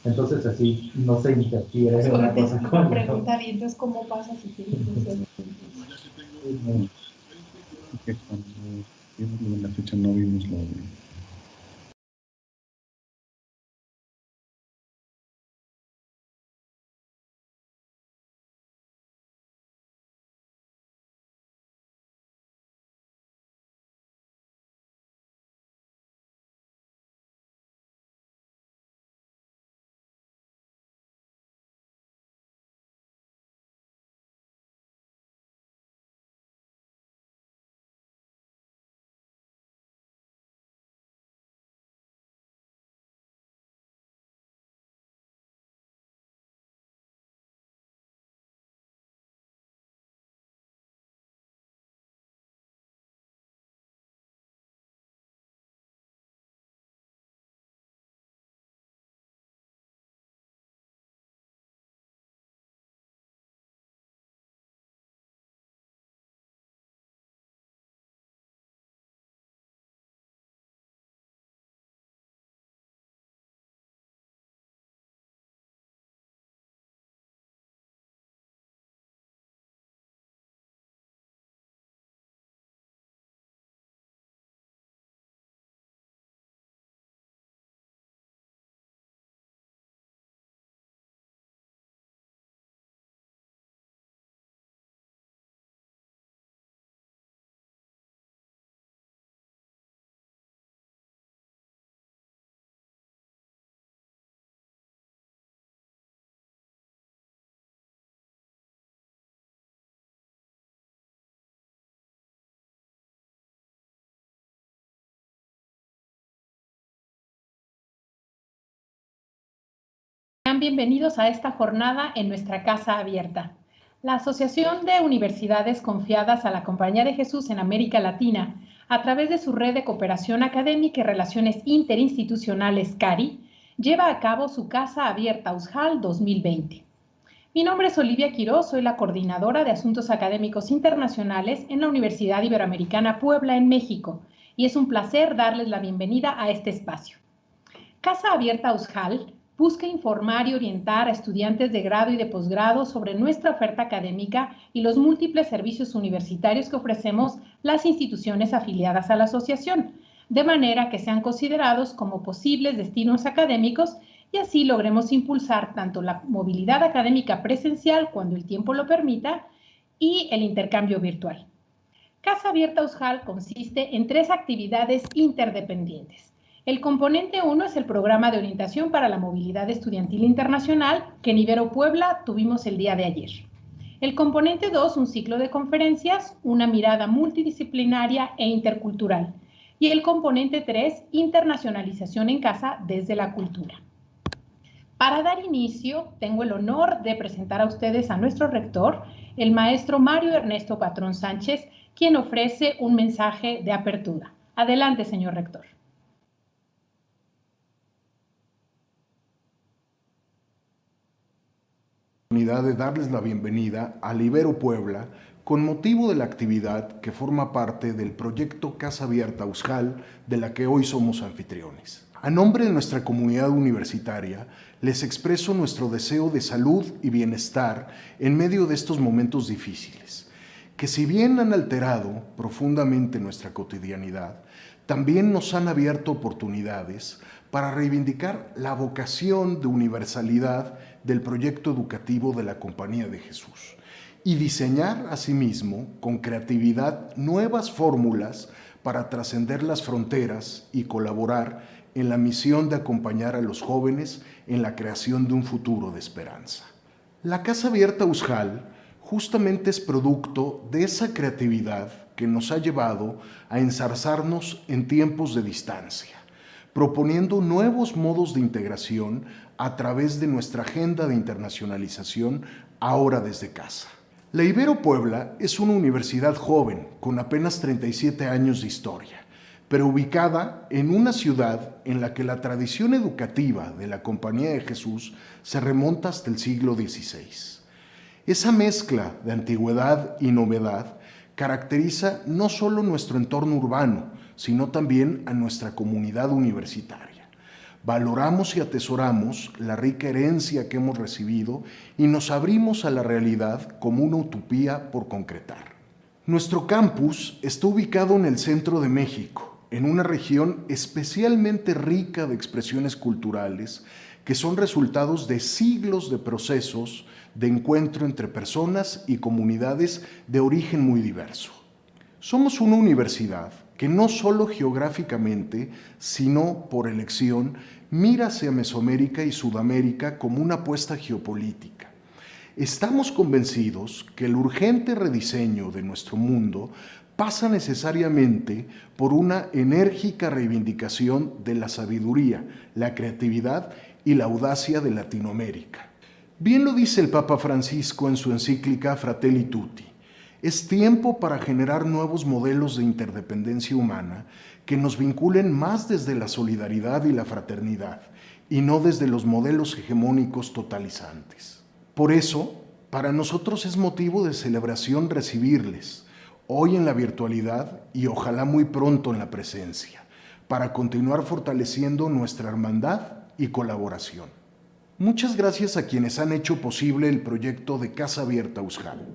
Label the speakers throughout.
Speaker 1: Entonces así no se interfiere
Speaker 2: Pues,
Speaker 1: una cosa con
Speaker 2: la pregunta bien, entonces, ¿cómo pasa si tienes
Speaker 3: que cuando vimos la fecha no vimos lo de...
Speaker 2: Bienvenidos a esta jornada en nuestra Casa Abierta. La Asociación de Universidades Confiadas a la Compañía de Jesús en América Latina, a través de su red de cooperación académica y relaciones interinstitucionales CARI, lleva a cabo su Casa Abierta USJAL 2020. Mi nombre es Olivia Quiroz, soy la coordinadora de Asuntos Académicos Internacionales en la Universidad Iberoamericana Puebla, en México, y es un placer darles la bienvenida a este espacio. Casa Abierta USJAL busca informar y orientar a estudiantes de grado y de posgrado sobre nuestra oferta académica y los múltiples servicios universitarios que ofrecemos las instituciones afiliadas a la asociación, de manera que sean considerados como posibles destinos académicos y así logremos impulsar tanto la movilidad académica presencial cuando el tiempo lo permita y el intercambio virtual. Casa Abierta USJAL consiste en 3 actividades interdependientes. El componente 1 es el programa de orientación para la movilidad estudiantil internacional que en Ibero Puebla tuvimos el día de ayer. El componente 2, un ciclo de conferencias, una mirada multidisciplinaria e intercultural. Y el componente 3, internacionalización en casa desde la cultura. Para dar inicio, tengo el honor de presentar a ustedes a nuestro rector, el maestro Mario Ernesto Patrón Sánchez, quien ofrece un mensaje de apertura. Adelante, señor rector.
Speaker 4: De darles la bienvenida al Ibero Puebla con motivo de la actividad que forma parte del proyecto Casa Abierta USJAL, de la que hoy somos anfitriones. A nombre de nuestra comunidad universitaria, les expreso nuestro deseo de salud y bienestar en medio de estos momentos difíciles, que si bien han alterado profundamente nuestra cotidianidad, también nos han abierto oportunidades para reivindicar la vocación de universalidad del proyecto educativo de la Compañía de Jesús y diseñar asimismo con creatividad nuevas fórmulas para trascender las fronteras y colaborar en la misión de acompañar a los jóvenes en la creación de un futuro de esperanza. La Casa Abierta USJAL justamente es producto de esa creatividad que nos ha llevado a enzarzarnos en tiempos de distancia, proponiendo nuevos modos de integración a través de nuestra agenda de internacionalización ahora desde casa. La Ibero Puebla es una universidad joven con apenas 37 años de historia, pero ubicada en una ciudad en la que la tradición educativa de la Compañía de Jesús se remonta hasta el siglo XVI. Esa mezcla de antigüedad y novedad caracteriza no solo nuestro entorno urbano, sino también a nuestra comunidad universitaria. valoramos y atesoramos la rica herencia que hemos recibido y nos abrimos a la realidad como una utopía por concretar. Nuestro campus está ubicado en el centro de México, en una región especialmente rica de expresiones culturales que son resultados de siglos de procesos de encuentro entre personas y comunidades de origen muy diverso. Somos una universidad que no solo geográficamente, sino por elección, mira hacia Mesoamérica y Sudamérica como una apuesta geopolítica. Estamos convencidos que el urgente rediseño de nuestro mundo pasa necesariamente por una enérgica reivindicación de la sabiduría, la creatividad y la audacia de Latinoamérica. Bien lo dice el Papa Francisco en su encíclica Fratelli Tutti. Es tiempo para generar nuevos modelos de interdependencia humana que nos vinculen más desde la solidaridad y la fraternidad y no desde los modelos hegemónicos totalizantes. Por eso, para nosotros es motivo de celebración recibirles, hoy en la virtualidad y ojalá muy pronto en la presencia, para continuar fortaleciendo nuestra hermandad y colaboración. Muchas gracias a quienes han hecho posible el proyecto de Casa Abierta Uzhal.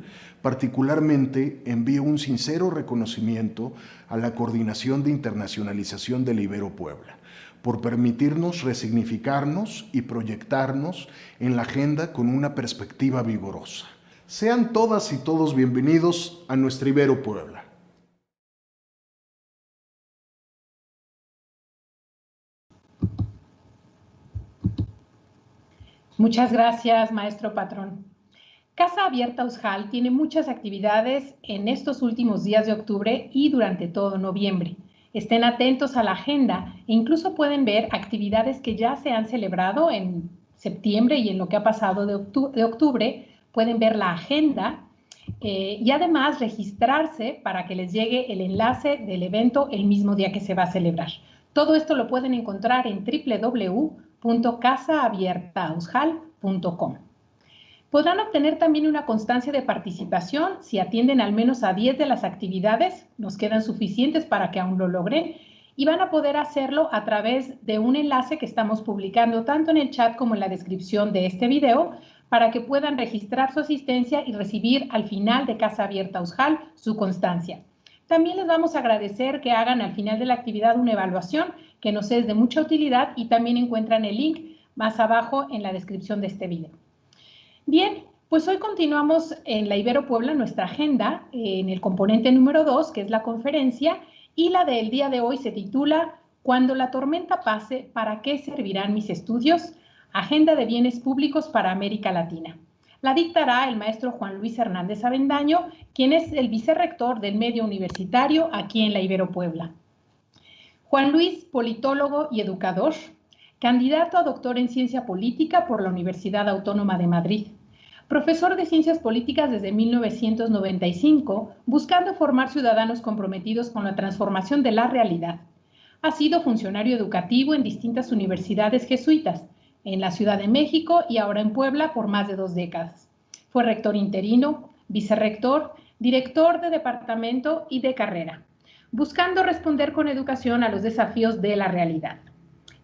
Speaker 4: Particularmente envío un sincero reconocimiento a la Coordinación de Internacionalización del Ibero Puebla, por permitirnos resignificarnos y proyectarnos en la agenda con una perspectiva vigorosa. Sean todas y todos bienvenidos a nuestra Ibero Puebla.
Speaker 2: Muchas gracias, maestro Patrón. Casa Abierta Uzhal tiene muchas actividades en estos últimos días de octubre y durante todo noviembre. Estén atentos a la agenda e incluso pueden ver actividades que ya se han celebrado en septiembre y en lo que ha pasado de octubre. Pueden ver la agenda y además registrarse para que les llegue el enlace del evento el mismo día que se va a celebrar. Todo esto lo pueden encontrar en www.casaabiertauzhal.com. Podrán obtener también una constancia de participación si atienden al menos a 10 de las actividades, nos quedan suficientes para que aún lo logren, y van a poder hacerlo a través de un enlace que estamos publicando tanto en el chat como en la descripción de este video, para que puedan registrar su asistencia y recibir al final de Casa Abierta Uzhal su constancia. También les vamos a agradecer que hagan al final de la actividad una evaluación que nos es de mucha utilidad y también encuentran el link más abajo en la descripción de este video. Bien, pues hoy continuamos en la Ibero Puebla nuestra agenda en el componente número 2, que es la conferencia, y la del día de hoy se titula Cuando la tormenta pase, ¿para qué servirán mis estudios? Agenda de Bienes Públicos para América Latina. La dictará el maestro Juan Luis Hernández Avendaño, quien es el vicerrector del medio universitario aquí en la Ibero Puebla. Juan Luis, politólogo y educador, candidato a doctor en Ciencia Política por la Universidad Autónoma de Madrid. Profesor de Ciencias Políticas desde 1995, buscando formar ciudadanos comprometidos con la transformación de la realidad. Ha sido funcionario educativo en distintas universidades jesuitas, en la Ciudad de México y ahora en Puebla por más de 2 décadas. Fue rector interino, vicerrector, director de departamento y de carrera, buscando responder con educación a los desafíos de la realidad.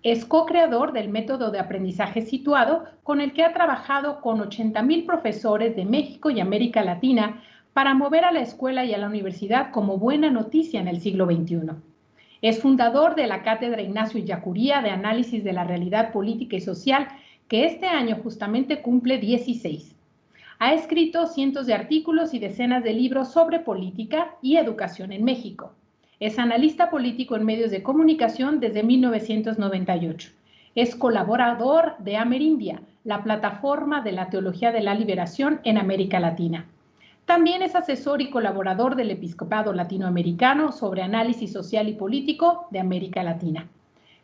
Speaker 2: Es co-creador del método de aprendizaje situado, con el que ha trabajado con 80,000 profesores de México y América Latina para mover a la escuela y a la universidad como buena noticia en el siglo XXI. Es fundador de la Cátedra Ignacio Ellacuría de Análisis de la Realidad Política y Social, que este año justamente cumple 16. Ha escrito cientos de artículos y decenas de libros sobre política y educación en México. Es analista político en medios de comunicación desde 1998. Es colaborador de Amerindia, la plataforma de la teología de la liberación en América Latina. También es asesor y colaborador del Episcopado Latinoamericano sobre análisis social y político de América Latina.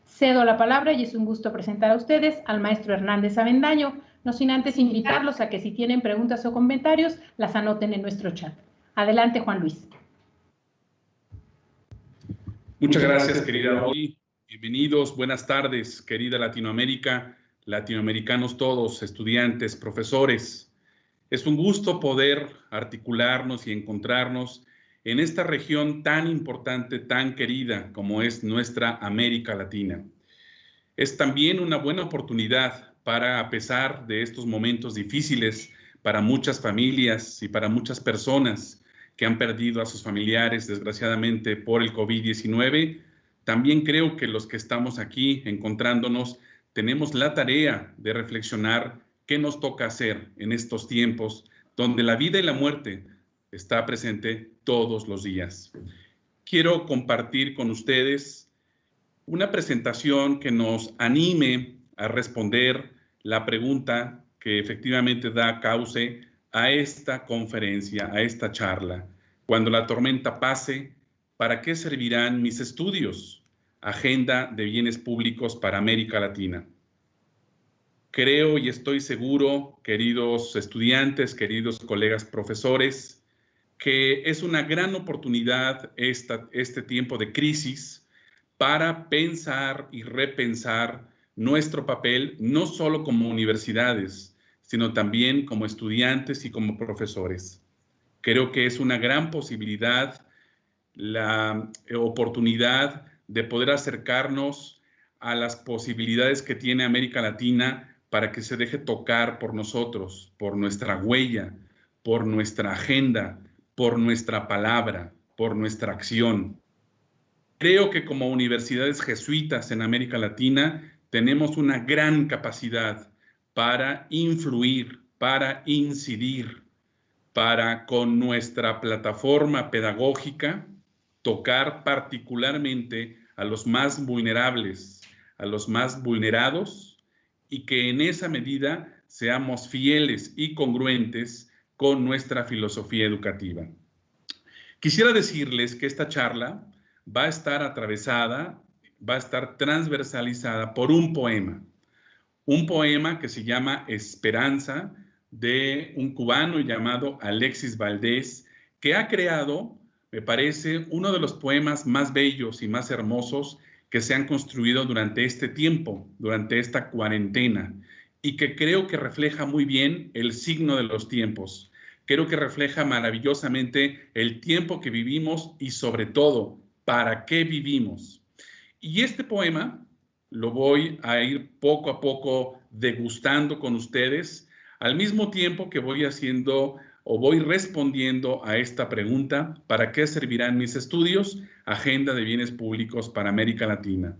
Speaker 2: Cedo la palabra y es un gusto presentar a ustedes al maestro Hernández Avendaño, no sin antes invitarlos a que si tienen preguntas o comentarios, las anoten en nuestro chat. Adelante, Juan Luis.
Speaker 5: Muchas gracias, querida Oli. Bienvenidos, buenas tardes, querida Latinoamérica, latinoamericanos todos, estudiantes, profesores. Es un gusto poder articularnos y encontrarnos en esta región tan importante, tan querida como es nuestra América Latina. Es también una buena oportunidad para, a pesar de estos momentos difíciles para muchas familias y para muchas personas que han perdido a sus familiares, desgraciadamente, por el COVID-19, también creo que los que estamos aquí encontrándonos tenemos la tarea de reflexionar qué nos toca hacer en estos tiempos donde la vida y la muerte está presente todos los días. Quiero compartir con ustedes una presentación que nos anime a responder la pregunta que efectivamente da cauce a esta conferencia, a esta charla. Cuando la tormenta pase, ¿para qué servirán mis estudios? Agenda de bienes públicos para América Latina. Creo y estoy seguro, queridos estudiantes, queridos colegas profesores, que es una gran oportunidad este tiempo de crisis para pensar y repensar nuestro papel, no solo como universidades, sino también como estudiantes y como profesores. Creo que es una gran posibilidad, la oportunidad de poder acercarnos a las posibilidades que tiene América Latina para que se deje tocar por nosotros, por nuestra huella, por nuestra agenda, por nuestra palabra, por nuestra acción. Creo que como universidades jesuitas en América Latina tenemos una gran capacidad para influir, para incidir, para con nuestra plataforma pedagógica tocar particularmente a los más vulnerables, a los más vulnerados, y que en esa medida seamos fieles y congruentes con nuestra filosofía educativa. Quisiera decirles que esta charla va a estar atravesada, va a estar transversalizada por un poema que se llama Esperanza, de un cubano llamado Alexis Valdés, que ha creado, me parece, uno de los poemas más bellos y más hermosos que se han construido durante este tiempo, durante esta cuarentena, y que creo que refleja muy bien el signo de los tiempos. Creo que refleja maravillosamente el tiempo que vivimos y sobre todo, ¿para qué vivimos? Y este poema lo voy a ir poco a poco degustando con ustedes, al mismo tiempo que voy haciendo o voy respondiendo a esta pregunta: ¿para qué servirán mis estudios? Agenda de bienes públicos para América Latina.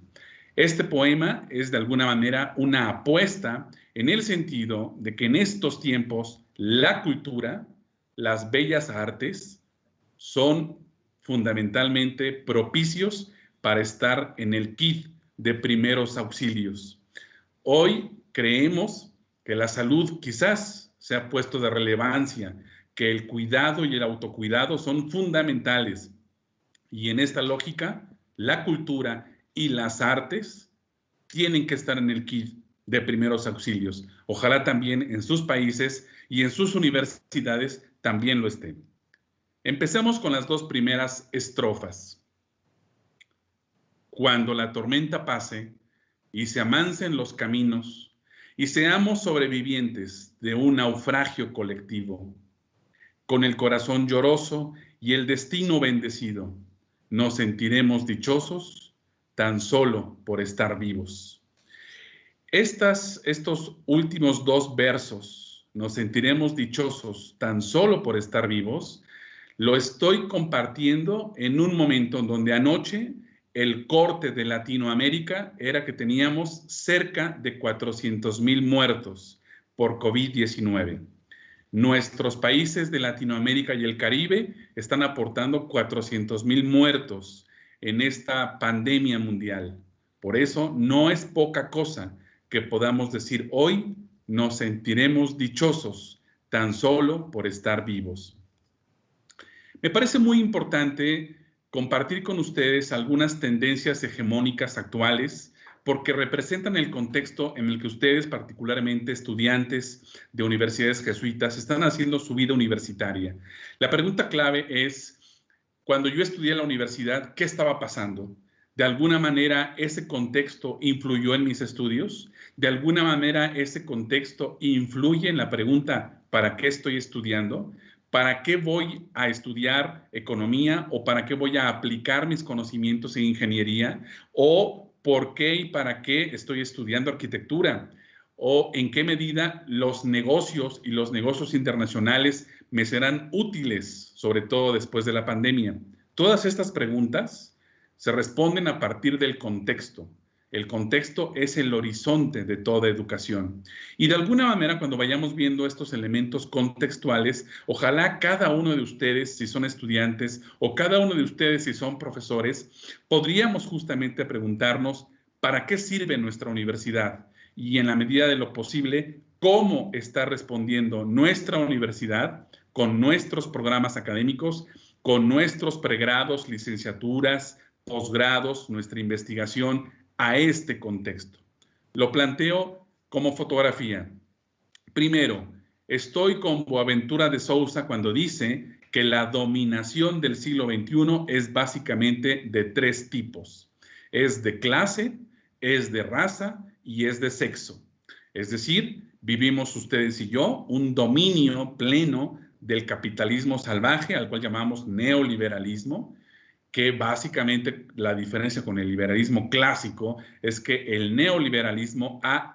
Speaker 5: Este poema es de alguna manera una apuesta en el sentido de que en estos tiempos la cultura, las bellas artes, son fundamentalmente propicios para estar en el kit de primeros auxilios. Hoy creemos que la salud quizás se ha puesto de relevancia, que el cuidado y el autocuidado son fundamentales. Y en esta lógica, la cultura y las artes tienen que estar en el kit de primeros auxilios. Ojalá también en sus países y en sus universidades también lo estén. Empecemos con las dos primeras estrofas. Cuando la tormenta pase y se amansen los caminos y seamos sobrevivientes de un naufragio colectivo, con el corazón lloroso y el destino bendecido, nos sentiremos dichosos tan solo por estar vivos. Estos últimos dos versos, nos sentiremos dichosos tan solo por estar vivos, lo estoy compartiendo en un momento donde anoche el corte de Latinoamérica era que teníamos cerca de 400,000 muertos por COVID-19. Nuestros países de Latinoamérica y el Caribe están aportando 400,000 muertos en esta pandemia mundial. Por eso no es poca cosa que podamos decir hoy nos sentiremos dichosos tan solo por estar vivos. Me parece muy importante compartir con ustedes algunas tendencias hegemónicas actuales porque representan el contexto en el que ustedes, particularmente estudiantes de universidades jesuitas, están haciendo su vida universitaria. La pregunta clave es, cuando yo estudié en la universidad, ¿qué estaba pasando? ¿De alguna manera ese contexto influyó en mis estudios? ¿De alguna manera ese contexto influye en la pregunta, ¿para qué estoy estudiando? ¿Para qué voy a estudiar economía o para qué voy a aplicar mis conocimientos en ingeniería? ¿O por qué y para qué estoy estudiando arquitectura, o en qué medida los negocios y los negocios internacionales me serán útiles, sobre todo después de la pandemia. Todas estas preguntas se responden a partir del contexto. El contexto es el horizonte de toda educación. Y de alguna manera, cuando vayamos viendo estos elementos contextuales, ojalá cada uno de ustedes, si son estudiantes, o cada uno de ustedes, si son profesores, podríamos justamente preguntarnos, ¿para qué sirve nuestra universidad? Y en la medida de lo posible, ¿cómo está respondiendo nuestra universidad con nuestros programas académicos, con nuestros pregrados, licenciaturas, posgrados, nuestra investigación a este contexto? Lo planteo como fotografía. Primero, estoy con Boaventura de Sousa cuando dice que la dominación del siglo XXI es básicamente de 3 tipos. Es de clase, es de raza y es de sexo. Es decir, vivimos ustedes y yo un dominio pleno del capitalismo salvaje, al cual llamamos neoliberalismo, que básicamente la diferencia con el liberalismo clásico es que el neoliberalismo ha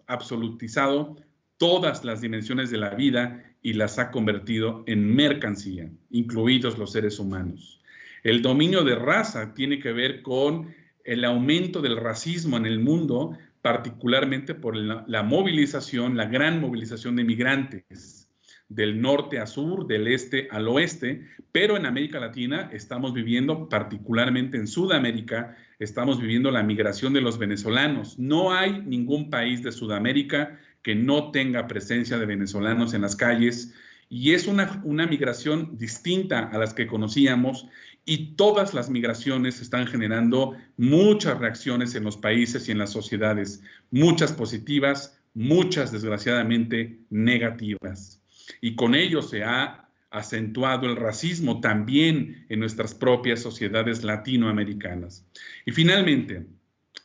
Speaker 5: absolutizado todas las dimensiones de la vida y las ha convertido en mercancía, incluidos los seres humanos. El dominio de raza tiene que ver con el aumento del racismo en el mundo, particularmente por la movilización, la gran movilización de migrantes del norte a sur, del este al oeste, pero en América Latina estamos viviendo, particularmente en Sudamérica, estamos viviendo la migración de los venezolanos. No hay ningún país de Sudamérica que no tenga presencia de venezolanos en las calles, y es una migración distinta a las que conocíamos, y todas las migraciones están generando muchas reacciones en los países y en las sociedades, muchas positivas, muchas desgraciadamente negativas. Y con ello se ha acentuado el racismo también en nuestras propias sociedades latinoamericanas. Y finalmente,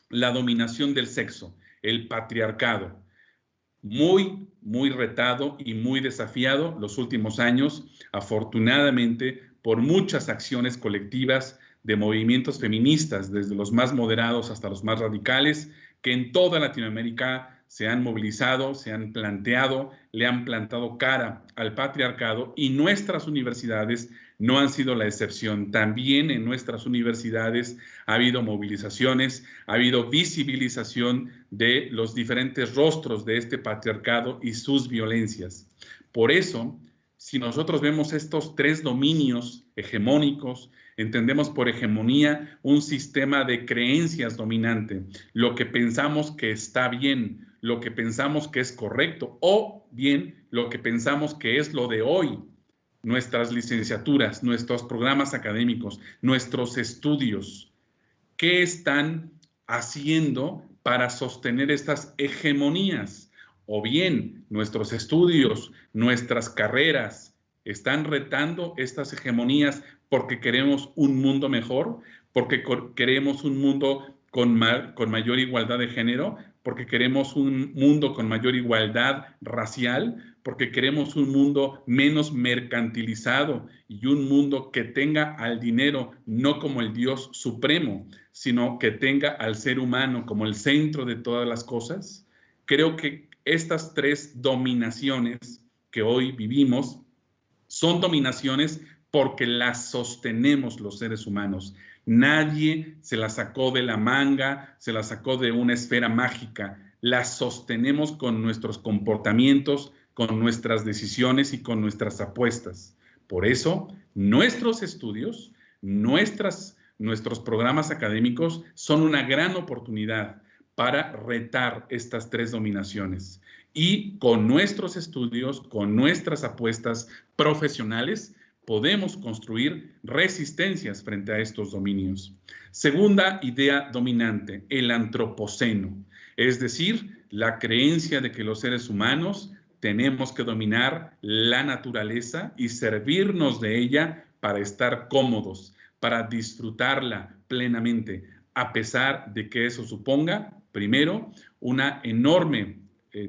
Speaker 5: la dominación del sexo, el patriarcado, muy retado y muy desafiado los últimos años, afortunadamente, por muchas acciones colectivas de movimientos feministas, desde los más moderados hasta los más radicales, que en toda Latinoamérica se han movilizado, se han planteado, le han plantado cara al patriarcado, y nuestras universidades no han sido la excepción. También en nuestras universidades ha habido movilizaciones, ha habido visibilización de los diferentes rostros de este patriarcado y sus violencias. Por eso, si nosotros vemos estos 3 dominios hegemónicos, entendemos por hegemonía un sistema de creencias dominante, lo que pensamos que está bien, lo que pensamos que es correcto, o bien lo que pensamos que es lo de hoy. Nuestras licenciaturas, nuestros programas académicos, nuestros estudios, ¿qué están haciendo para sostener estas hegemonías? O bien nuestros estudios, nuestras carreras, ¿están retando estas hegemonías porque queremos un mundo mejor? ¿Porque queremos un mundo con mayor igualdad de género? ¿Porque queremos un mundo con mayor igualdad racial? ¿Porque queremos un mundo menos mercantilizado y un mundo que tenga al dinero no como el Dios supremo, sino que tenga al ser humano como el centro de todas las cosas? Creo que estas 3 dominaciones que hoy vivimos son dominaciones porque las sostenemos los seres humanos. Nadie se las sacó de la manga, se las sacó de una esfera mágica. Las sostenemos con nuestros comportamientos, con nuestras decisiones y con nuestras apuestas. Por eso, nuestros estudios, nuestros programas académicos son una gran oportunidad para retar estas 3 dominaciones. Y con nuestros estudios, con nuestras apuestas profesionales, podemos construir resistencias frente a estos dominios. Segunda idea dominante, el antropoceno, es decir, la creencia de que los seres humanos tenemos que dominar la naturaleza y servirnos de ella para estar cómodos, para disfrutarla plenamente, a pesar de que eso suponga, primero, una enorme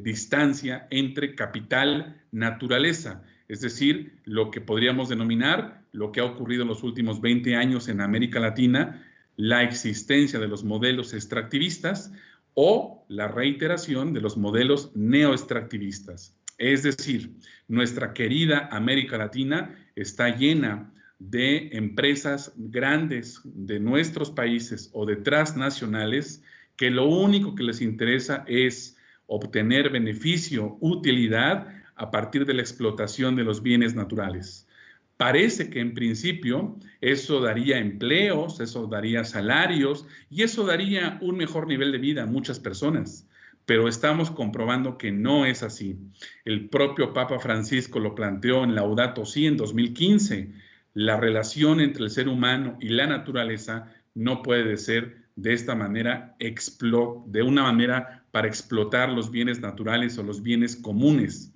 Speaker 5: distancia entre capital-naturaleza, es decir, lo que podríamos denominar, lo que ha ocurrido en los últimos 20 años en América Latina, la existencia de los modelos extractivistas o la reiteración de los modelos neoextractivistas. Es decir, nuestra querida América Latina está llena de empresas grandes de nuestros países o de transnacionales que lo único que les interesa es obtener beneficio, utilidad a partir de la explotación de los bienes naturales. Parece que en principio eso daría empleos, eso daría salarios y eso daría un mejor nivel de vida a muchas personas. Pero estamos comprobando que no es así. El propio Papa Francisco lo planteó en Laudato Si en 2015. La relación entre el ser humano y la naturaleza no puede ser de esta manera, de una manera para explotar los bienes naturales o los bienes comunes.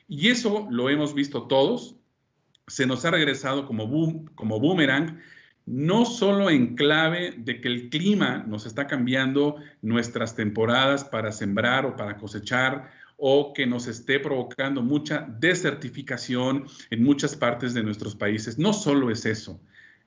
Speaker 5: Y eso lo hemos visto todos. Se nos ha regresado como boomerang, no solo en clave de que el clima nos está cambiando nuestras temporadas para sembrar o para cosechar, o que nos esté provocando mucha desertificación en muchas partes de nuestros países. No solo es eso.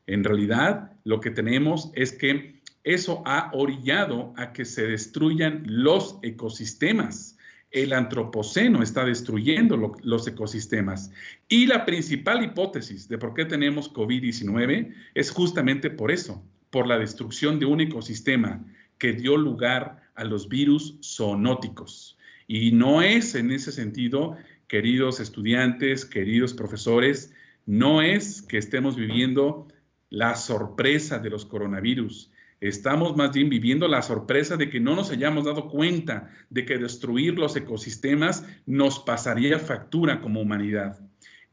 Speaker 5: En realidad, lo que tenemos es que eso ha orillado a que se destruyan los ecosistemas. El antropoceno está destruyendo los ecosistemas. Y la principal hipótesis de por qué tenemos COVID-19 es justamente por eso, por la destrucción de un ecosistema que dio lugar a los virus zoonóticos. Y no es en ese sentido, queridos estudiantes, queridos profesores, no es que estemos viviendo la sorpresa de los coronavirus. Estamos más bien viviendo la sorpresa de que no nos hayamos dado cuenta de que destruir los ecosistemas nos pasaría factura como humanidad.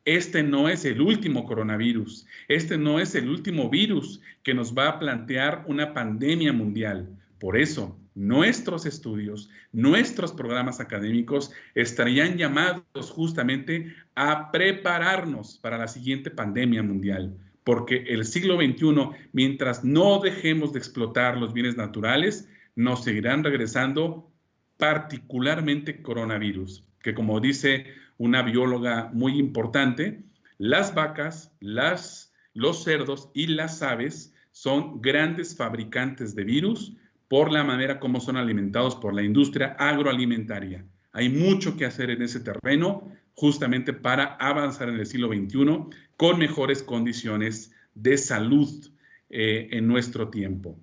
Speaker 5: Este no es el último coronavirus. Este no es el último virus que nos va a plantear una pandemia mundial. Por eso, nuestros estudios, nuestros programas académicos estarían llamados justamente a prepararnos para la siguiente pandemia mundial. Porque el siglo XXI, mientras no dejemos de explotar los bienes naturales, nos seguirán regresando particularmente coronavirus, que como dice una bióloga muy importante, las vacas, los cerdos y las aves son grandes fabricantes de virus por la manera como son alimentados por la industria agroalimentaria. Hay mucho que hacer en ese terreno, justamente para avanzar en el siglo XXI con mejores condiciones de salud en nuestro tiempo.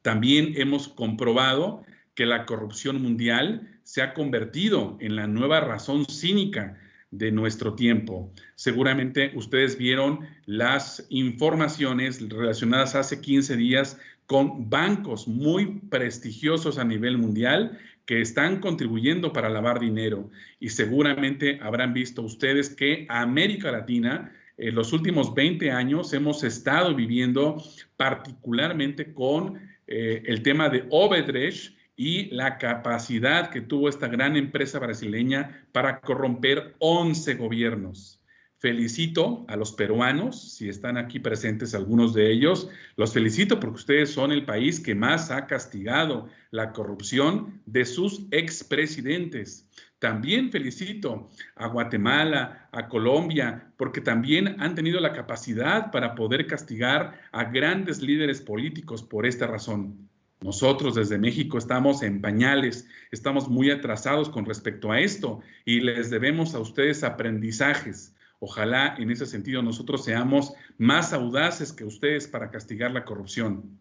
Speaker 5: También hemos comprobado que la corrupción mundial se ha convertido en la nueva razón cínica de nuestro tiempo. Seguramente ustedes vieron las informaciones relacionadas hace 15 días con bancos muy prestigiosos a nivel mundial que están contribuyendo para lavar dinero. Y seguramente habrán visto ustedes que América Latina, en los últimos 20 años, hemos estado viviendo particularmente con el tema de Odebrecht y la capacidad que tuvo esta gran empresa brasileña para corromper 11 gobiernos. Felicito a los peruanos, si están aquí presentes algunos de ellos, los felicito porque ustedes son el país que más ha castigado la corrupción de sus expresidentes. También felicito a Guatemala, a Colombia, porque también han tenido la capacidad para poder castigar a grandes líderes políticos por esta razón. Nosotros desde México estamos en pañales, estamos muy atrasados con respecto a esto y les debemos a ustedes aprendizajes. Ojalá en ese sentido nosotros seamos más audaces que ustedes para castigar la corrupción.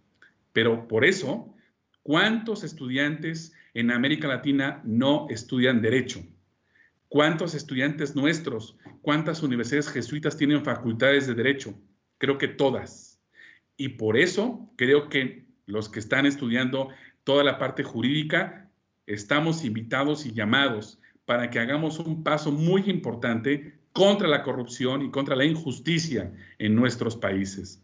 Speaker 5: Pero por eso, ¿cuántos estudiantes en América Latina no estudian Derecho? ¿Cuántos estudiantes nuestros, cuántas universidades jesuitas tienen facultades de Derecho? Creo que todas. Y por eso creo que los que están estudiando toda la parte jurídica, estamos invitados y llamados para que hagamos un paso muy importante contra la corrupción y contra la injusticia en nuestros países.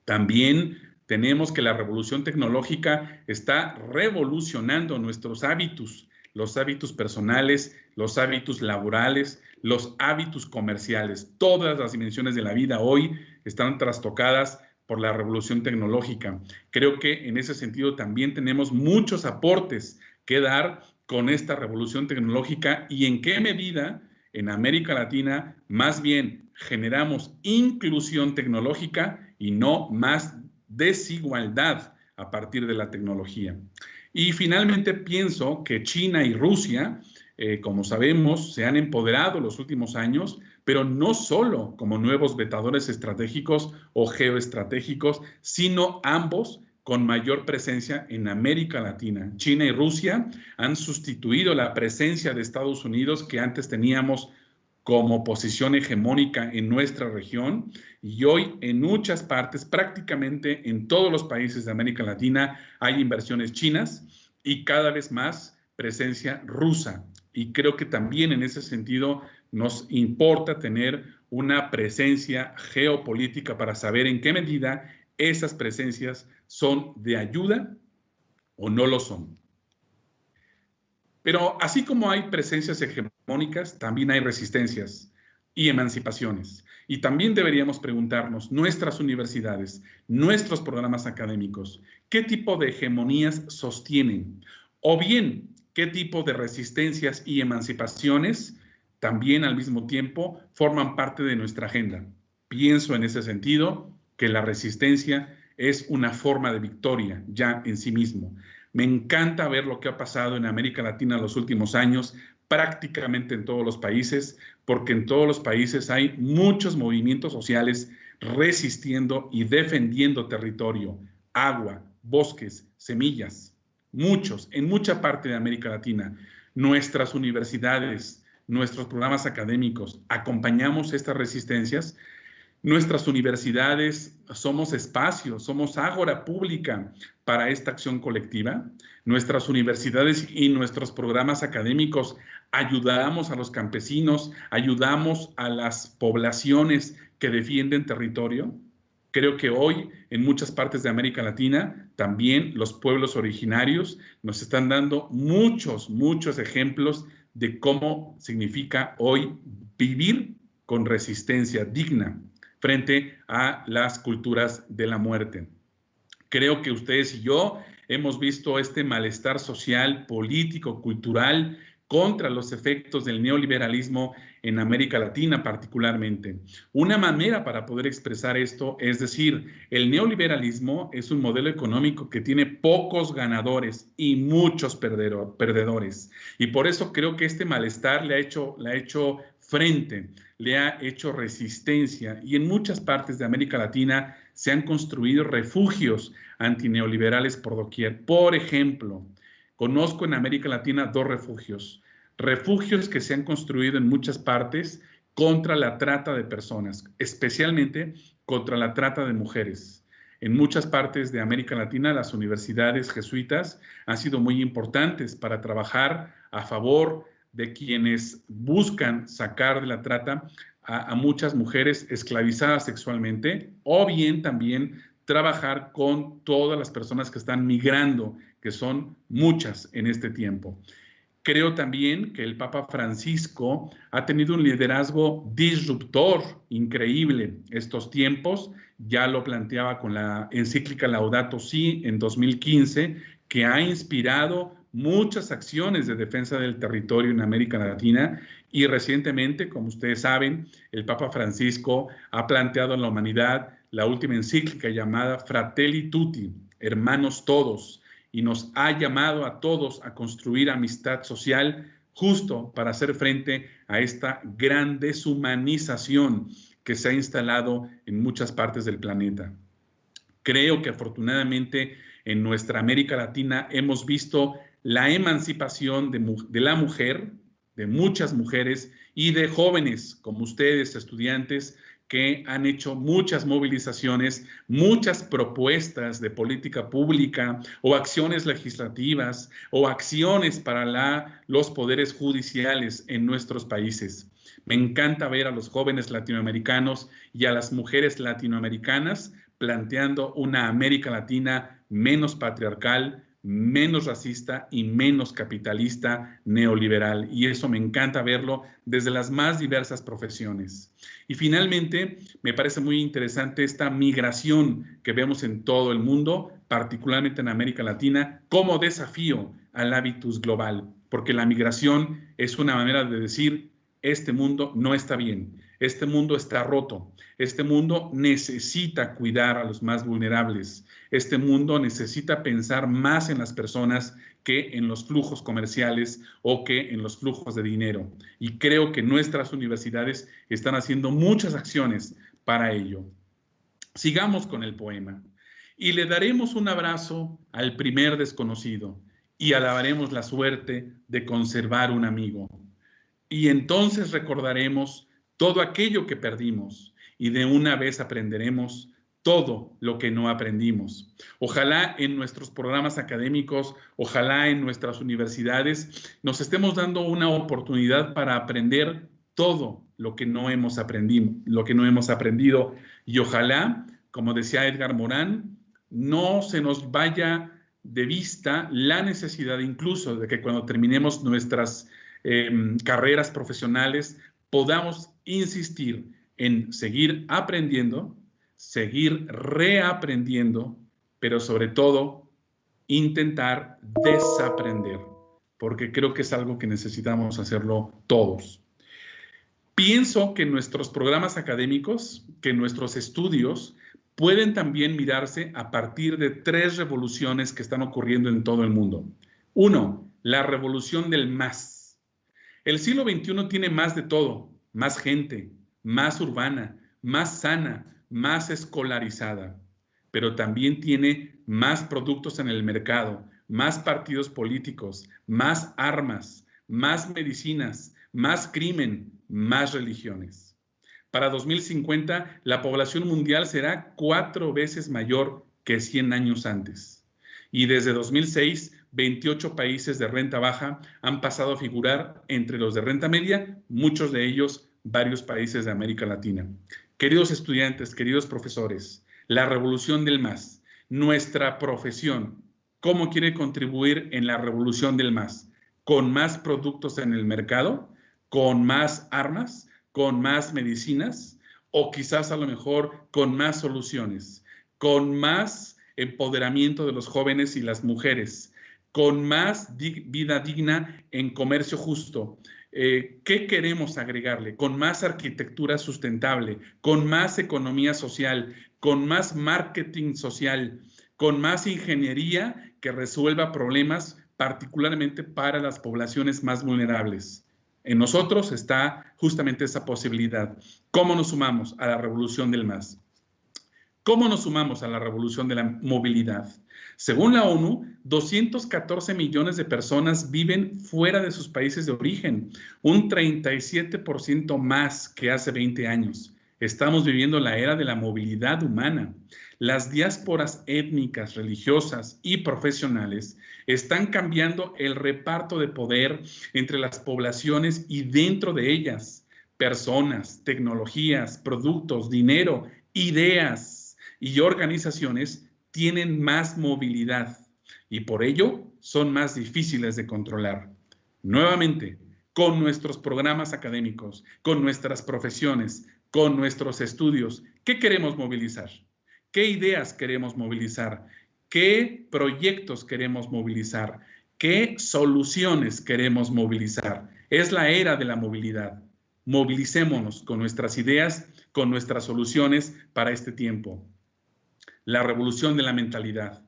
Speaker 5: También tenemos que la revolución tecnológica está revolucionando nuestros hábitos, los hábitos personales, los hábitos laborales, los hábitos comerciales. Todas las dimensiones de la vida hoy están trastocadas por la revolución tecnológica. Creo que en ese sentido también tenemos muchos aportes que dar con esta revolución tecnológica y en qué medida en América Latina más bien generamos inclusión tecnológica y no más desigualdad a partir de la tecnología. Y finalmente pienso que China y Rusia, como sabemos, se han empoderado los últimos años, pero no solo como nuevos vetadores estratégicos o geoestratégicos, sino ambos con mayor presencia en América Latina. China y Rusia han sustituido la presencia de Estados Unidos que antes teníamos como posición hegemónica en nuestra región, y hoy en muchas partes, prácticamente en todos los países de América Latina, hay inversiones chinas y cada vez más presencia rusa. Y creo que también en ese sentido nos importa tener una presencia geopolítica para saber en qué medida esas presencias son de ayuda o no lo son. Pero así como hay presencias hegemónicas, también hay resistencias y emancipaciones. Y también deberíamos preguntarnos, nuestras universidades, nuestros programas académicos, ¿qué tipo de hegemonías sostienen? O bien, ¿qué tipo de resistencias y emancipaciones también al mismo tiempo forman parte de nuestra agenda? Pienso en ese sentido que la resistencia es una forma de victoria ya en sí mismo. Me encanta ver lo que ha pasado en América Latina en los últimos años, prácticamente en todos los países, porque en todos los países hay muchos movimientos sociales resistiendo y defendiendo territorio, agua, bosques, semillas, muchos, en mucha parte de América Latina. Nuestras universidades, nuestros programas académicos, acompañamos estas resistencias. Nuestras universidades somos espacios, somos ágora pública para esta acción colectiva. Nuestras universidades y nuestros programas académicos ayudamos a los campesinos, ayudamos a las poblaciones que defienden territorio. Creo que hoy en muchas partes de América Latina también los pueblos originarios nos están dando muchos ejemplos de cómo significa hoy vivir con resistencia digna frente a las culturas de la muerte. Creo que ustedes y yo hemos visto este malestar social, político, cultural contra los efectos del neoliberalismo en América Latina particularmente. Una manera para poder expresar esto es decir, el neoliberalismo es un modelo económico que tiene pocos ganadores y muchos perdedores. Y por eso creo que este malestar le ha hecho frente, le ha hecho resistencia, y en muchas partes de América Latina se han construido refugios antineoliberales por doquier. Por ejemplo, conozco en América Latina 2 refugios que se han construido en muchas partes contra la trata de personas, especialmente contra la trata de mujeres. En muchas partes de América Latina, las universidades jesuitas han sido muy importantes para trabajar a favor de quienes buscan sacar de la trata a muchas mujeres esclavizadas sexualmente, o bien también trabajar con todas las personas que están migrando, que son muchas en este tiempo. Creo también que el Papa Francisco ha tenido un liderazgo disruptor increíble estos tiempos. Ya lo planteaba con la encíclica Laudato Si en 2015, que ha inspirado muchas acciones de defensa del territorio en América Latina, y recientemente, como ustedes saben, el Papa Francisco ha planteado a la humanidad la última encíclica llamada Fratelli Tutti, hermanos todos, y nos ha llamado a todos a construir amistad social justo para hacer frente a esta gran deshumanización que se ha instalado en muchas partes del planeta. Creo que afortunadamente en nuestra América Latina hemos visto la emancipación de la mujer, de muchas mujeres y de jóvenes como ustedes, estudiantes, que han hecho muchas movilizaciones, muchas propuestas de política pública o acciones legislativas o acciones para los poderes judiciales en nuestros países. Me encanta ver a los jóvenes latinoamericanos y a las mujeres latinoamericanas planteando una América Latina menos patriarcal, menos racista y menos capitalista neoliberal. Y eso me encanta verlo desde las más diversas profesiones. Y finalmente, me parece muy interesante esta migración que vemos en todo el mundo, particularmente en América Latina, como desafío al hábitus global, porque la migración es una manera de decir, este mundo no está bien. Este mundo está roto. Este mundo necesita cuidar a los más vulnerables. Este mundo necesita pensar más en las personas que en los flujos comerciales o que en los flujos de dinero. Y creo que nuestras universidades están haciendo muchas acciones para ello. Sigamos con el poema. Y le daremos un abrazo al primer desconocido y alabaremos la suerte de conservar un amigo. Y entonces recordaremos todo aquello que perdimos y de una vez aprenderemos todo lo que no aprendimos. Ojalá en nuestros programas académicos, ojalá en nuestras universidades nos estemos dando una oportunidad para aprender todo lo que no hemos aprendido, y ojalá, como decía Edgar Morán, no se nos vaya de vista la necesidad incluso de que cuando terminemos nuestras carreras profesionales podamos insistir en seguir aprendiendo, seguir reaprendiendo, pero sobre todo intentar desaprender, porque creo que es algo que necesitamos hacerlo todos. Pienso que nuestros programas académicos, que nuestros estudios pueden también mirarse a partir de 3 revoluciones que están ocurriendo en todo el mundo. 1, la revolución del más. El siglo XXI tiene más de todo, más gente, más urbana, más sana, más escolarizada, pero también tiene más productos en el mercado, más partidos políticos, más armas, más medicinas, más crimen, más religiones. Para 2050, la población mundial será 4 veces mayor que 100 años antes. Y desde 2006, 28 países de renta baja han pasado a figurar entre los de renta media, muchos de ellos varios países de América Latina. Queridos estudiantes, queridos profesores, la revolución del más, nuestra profesión, ¿cómo quiere contribuir en la revolución del más? ¿Con más productos en el mercado? ¿Con más armas? ¿Con más medicinas? ¿O quizás a lo mejor con más soluciones? ¿Con más empoderamiento de los jóvenes y las mujeres? ¿Con más vida digna en comercio justo? ¿Qué queremos agregarle? ¿Con más arquitectura sustentable? ¿Con más economía social? ¿Con más marketing social? ¿Con más ingeniería que resuelva problemas particularmente para las poblaciones más vulnerables? En nosotros está justamente esa posibilidad. ¿Cómo nos sumamos a la revolución del más? ¿Cómo nos sumamos a la revolución de la movilidad? Según la ONU, 214 millones de personas viven fuera de sus países de origen, un 37% más que hace 20 años. Estamos viviendo la era de la movilidad humana. Las diásporas étnicas, religiosas y profesionales están cambiando el reparto de poder entre las poblaciones y dentro de ellas. Personas, tecnologías, productos, dinero, ideas y organizaciones tienen más movilidad y por ello son más difíciles de controlar. Nuevamente, con nuestros programas académicos, con nuestras profesiones, con nuestros estudios, ¿qué queremos movilizar? ¿Qué ideas queremos movilizar? ¿Qué proyectos queremos movilizar? ¿Qué soluciones queremos movilizar? Es la era de la movilidad. Movilicémonos con nuestras ideas, con nuestras soluciones para este tiempo. La revolución de la mentalidad.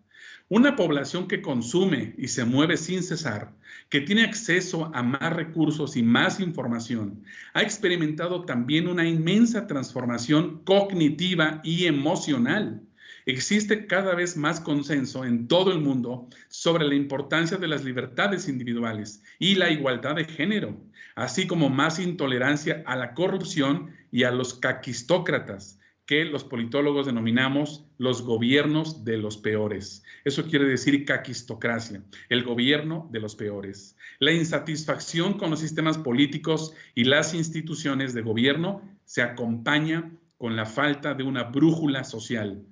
Speaker 5: Una población que consume y se mueve sin cesar, que tiene acceso a más recursos y más información, ha experimentado también una inmensa transformación cognitiva y emocional. Existe cada vez más consenso en todo el mundo sobre la importancia de las libertades individuales y la igualdad de género, así como más intolerancia a la corrupción y a los caquistócratas, que los politólogos denominamos los gobiernos de los peores. Eso quiere decir caquistocracia, el gobierno de los peores. La insatisfacción con los sistemas políticos y las instituciones de gobierno se acompaña con la falta de una brújula social.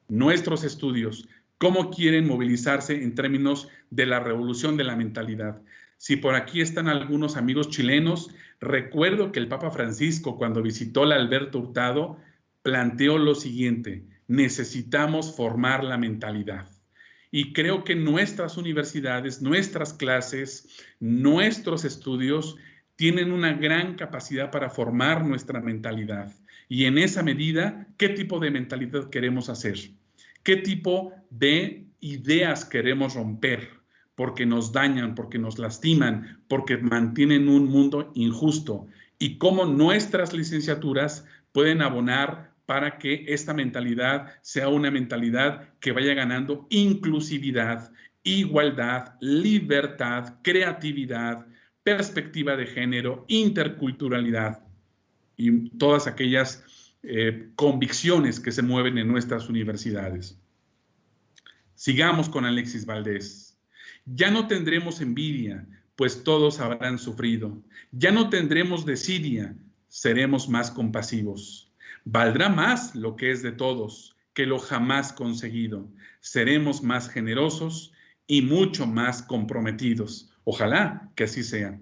Speaker 5: Nuestros estudios, ¿cómo quieren movilizarse en términos de la revolución de la mentalidad? Si por aquí están algunos amigos chilenos, recuerdo que el Papa Francisco, cuando visitó la Alberto Hurtado, planteó lo siguiente: necesitamos formar la mentalidad. Y creo que nuestras universidades, nuestras clases, nuestros estudios tienen una gran capacidad para formar nuestra mentalidad. Y en esa medida, ¿qué tipo de mentalidad queremos hacer? ¿Qué tipo de ideas queremos romper? Porque nos dañan, porque nos lastiman, porque mantienen un mundo injusto. Y cómo nuestras licenciaturas pueden abonar para que esta mentalidad sea una mentalidad que vaya ganando inclusividad, igualdad, libertad, creatividad, perspectiva de género, interculturalidad y todas aquellas convicciones que se mueven en nuestras universidades. Sigamos con Alexis Valdés. Ya no tendremos envidia, pues todos habrán sufrido. Ya no tendremos desidia, seremos más compasivos. Valdrá más lo que es de todos que lo jamás conseguido. Seremos más generosos y mucho más comprometidos. Ojalá que así sea.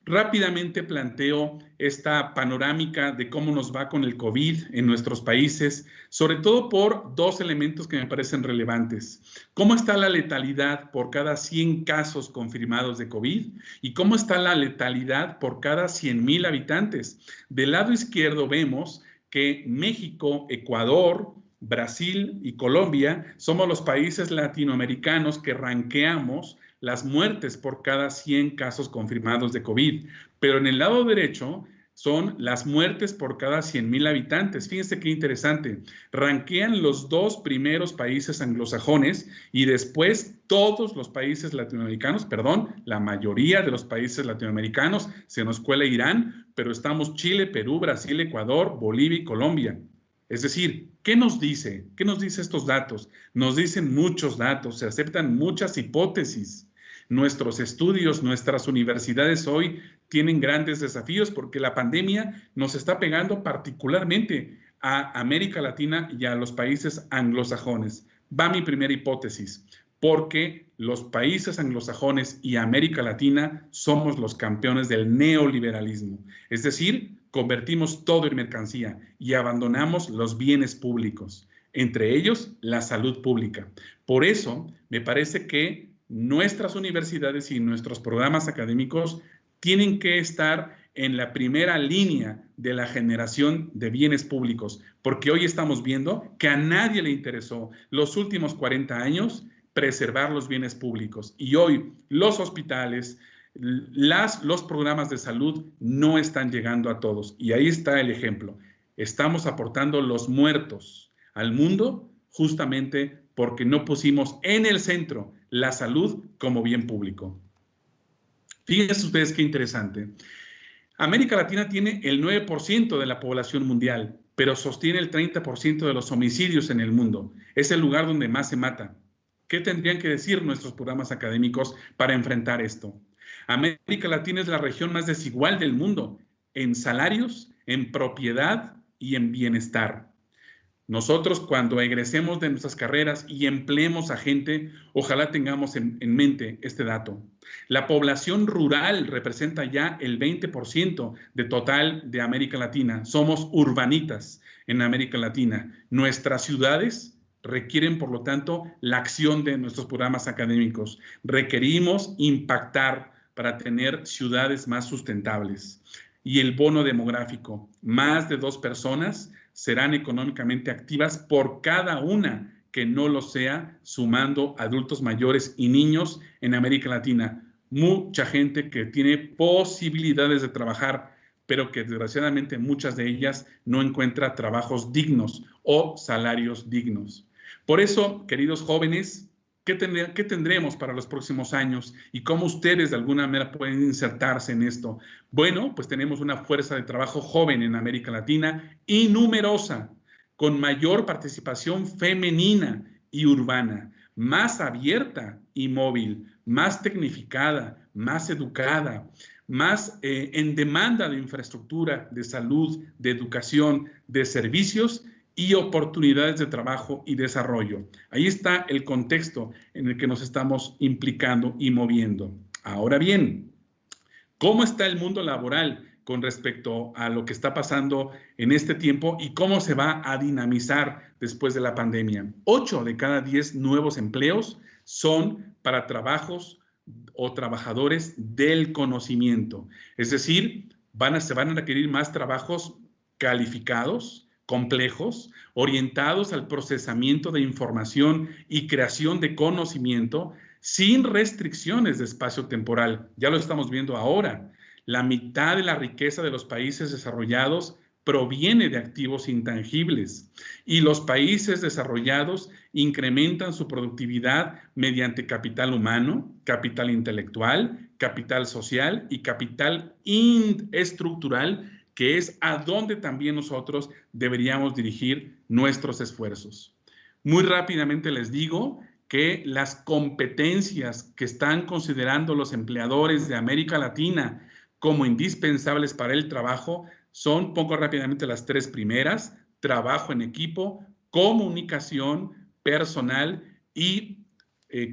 Speaker 5: Rápidamente planteo esta panorámica de cómo nos va con el COVID en nuestros países, sobre todo por dos elementos que me parecen relevantes. ¿Cómo está la letalidad por cada 100 casos confirmados de COVID? ¿Y cómo está la letalidad por cada 100,000 habitantes? Del lado izquierdo vemos que México, Ecuador, Brasil y Colombia somos los países latinoamericanos que ranqueamos las muertes por cada 100 casos confirmados de COVID. Pero en el lado derecho son las muertes por cada 100,000 habitantes. Fíjense qué interesante. Ranquean los dos primeros países anglosajones y después todos los países latinoamericanos, perdón, la mayoría de los países latinoamericanos, se nos cuela Irán, pero estamos Chile, Perú, Brasil, Ecuador, Bolivia y Colombia. Es decir, ¿qué nos dice? ¿Qué nos dicen estos datos? Nos dicen muchos datos, se aceptan muchas hipótesis. Nuestros estudios, nuestras universidades hoy tienen grandes desafíos porque la pandemia nos está pegando particularmente a América Latina y a los países anglosajones. Va mi primera hipótesis, porque los países anglosajones y América Latina somos los campeones del neoliberalismo. Es decir, convertimos todo en mercancía y abandonamos los bienes públicos, entre ellos la salud pública. Por eso, me parece que nuestras universidades y nuestros programas académicos tienen que estar en la primera línea de la generación de bienes públicos, porque hoy estamos viendo que a nadie le interesó los últimos 40 años preservar los bienes públicos. Y hoy los hospitales, los programas de salud no están llegando a todos. Y ahí está el ejemplo. Estamos aportando los muertos al mundo justamente porque no pusimos en el centro la salud como bien público. Fíjense ustedes qué interesante. América Latina tiene el 9% de la población mundial, pero sostiene el 30% de los homicidios en el mundo. Es el lugar donde más se mata. ¿Qué tendrían que decir nuestros programas académicos para enfrentar esto? América Latina es la región más desigual del mundo en salarios, en propiedad y en bienestar. Nosotros, cuando egresemos de nuestras carreras y empleemos a gente, ojalá tengamos en mente este dato. La población rural representa ya el 20% de total de América Latina. Somos urbanitas en América Latina. Nuestras ciudades requieren, por lo tanto, la acción de nuestros programas académicos. Requerimos impactar para tener ciudades más sustentables. Y el bono demográfico, más de 2 personas serán económicamente activas por cada una que no lo sea, sumando adultos mayores y niños en América Latina. Mucha gente que tiene posibilidades de trabajar, pero que desgraciadamente muchas de ellas no encuentran trabajos dignos o salarios dignos. Por eso, queridos jóvenes, ¿qué tendremos para los próximos años y cómo ustedes de alguna manera pueden insertarse en esto? Bueno, pues tenemos una fuerza de trabajo joven en América Latina y numerosa, con mayor participación femenina y urbana, más abierta y móvil, más tecnificada, más educada, más en demanda de infraestructura, de salud, de educación, de servicios y oportunidades de trabajo y desarrollo. Ahí está el contexto en el que nos estamos implicando y moviendo. Ahora bien, ¿cómo está el mundo laboral con respecto a lo que está pasando en este tiempo y cómo se va a dinamizar después de la pandemia? 8 de cada 10 nuevos empleos son para trabajos o trabajadores del conocimiento. Es decir, se van a requerir más trabajos calificados, complejos, orientados al procesamiento de información y creación de conocimiento sin restricciones de espacio temporal. Ya lo estamos viendo ahora. La mitad de la riqueza de los países desarrollados proviene de activos intangibles y los países desarrollados incrementan su productividad mediante capital humano, capital intelectual, capital social y capital estructural, que es a donde también nosotros deberíamos dirigir nuestros esfuerzos. Muy rápidamente les digo que las competencias que están considerando los empleadores de América Latina como indispensables para el trabajo son, pongo rápidamente las tres primeras: trabajo en equipo, comunicación personal y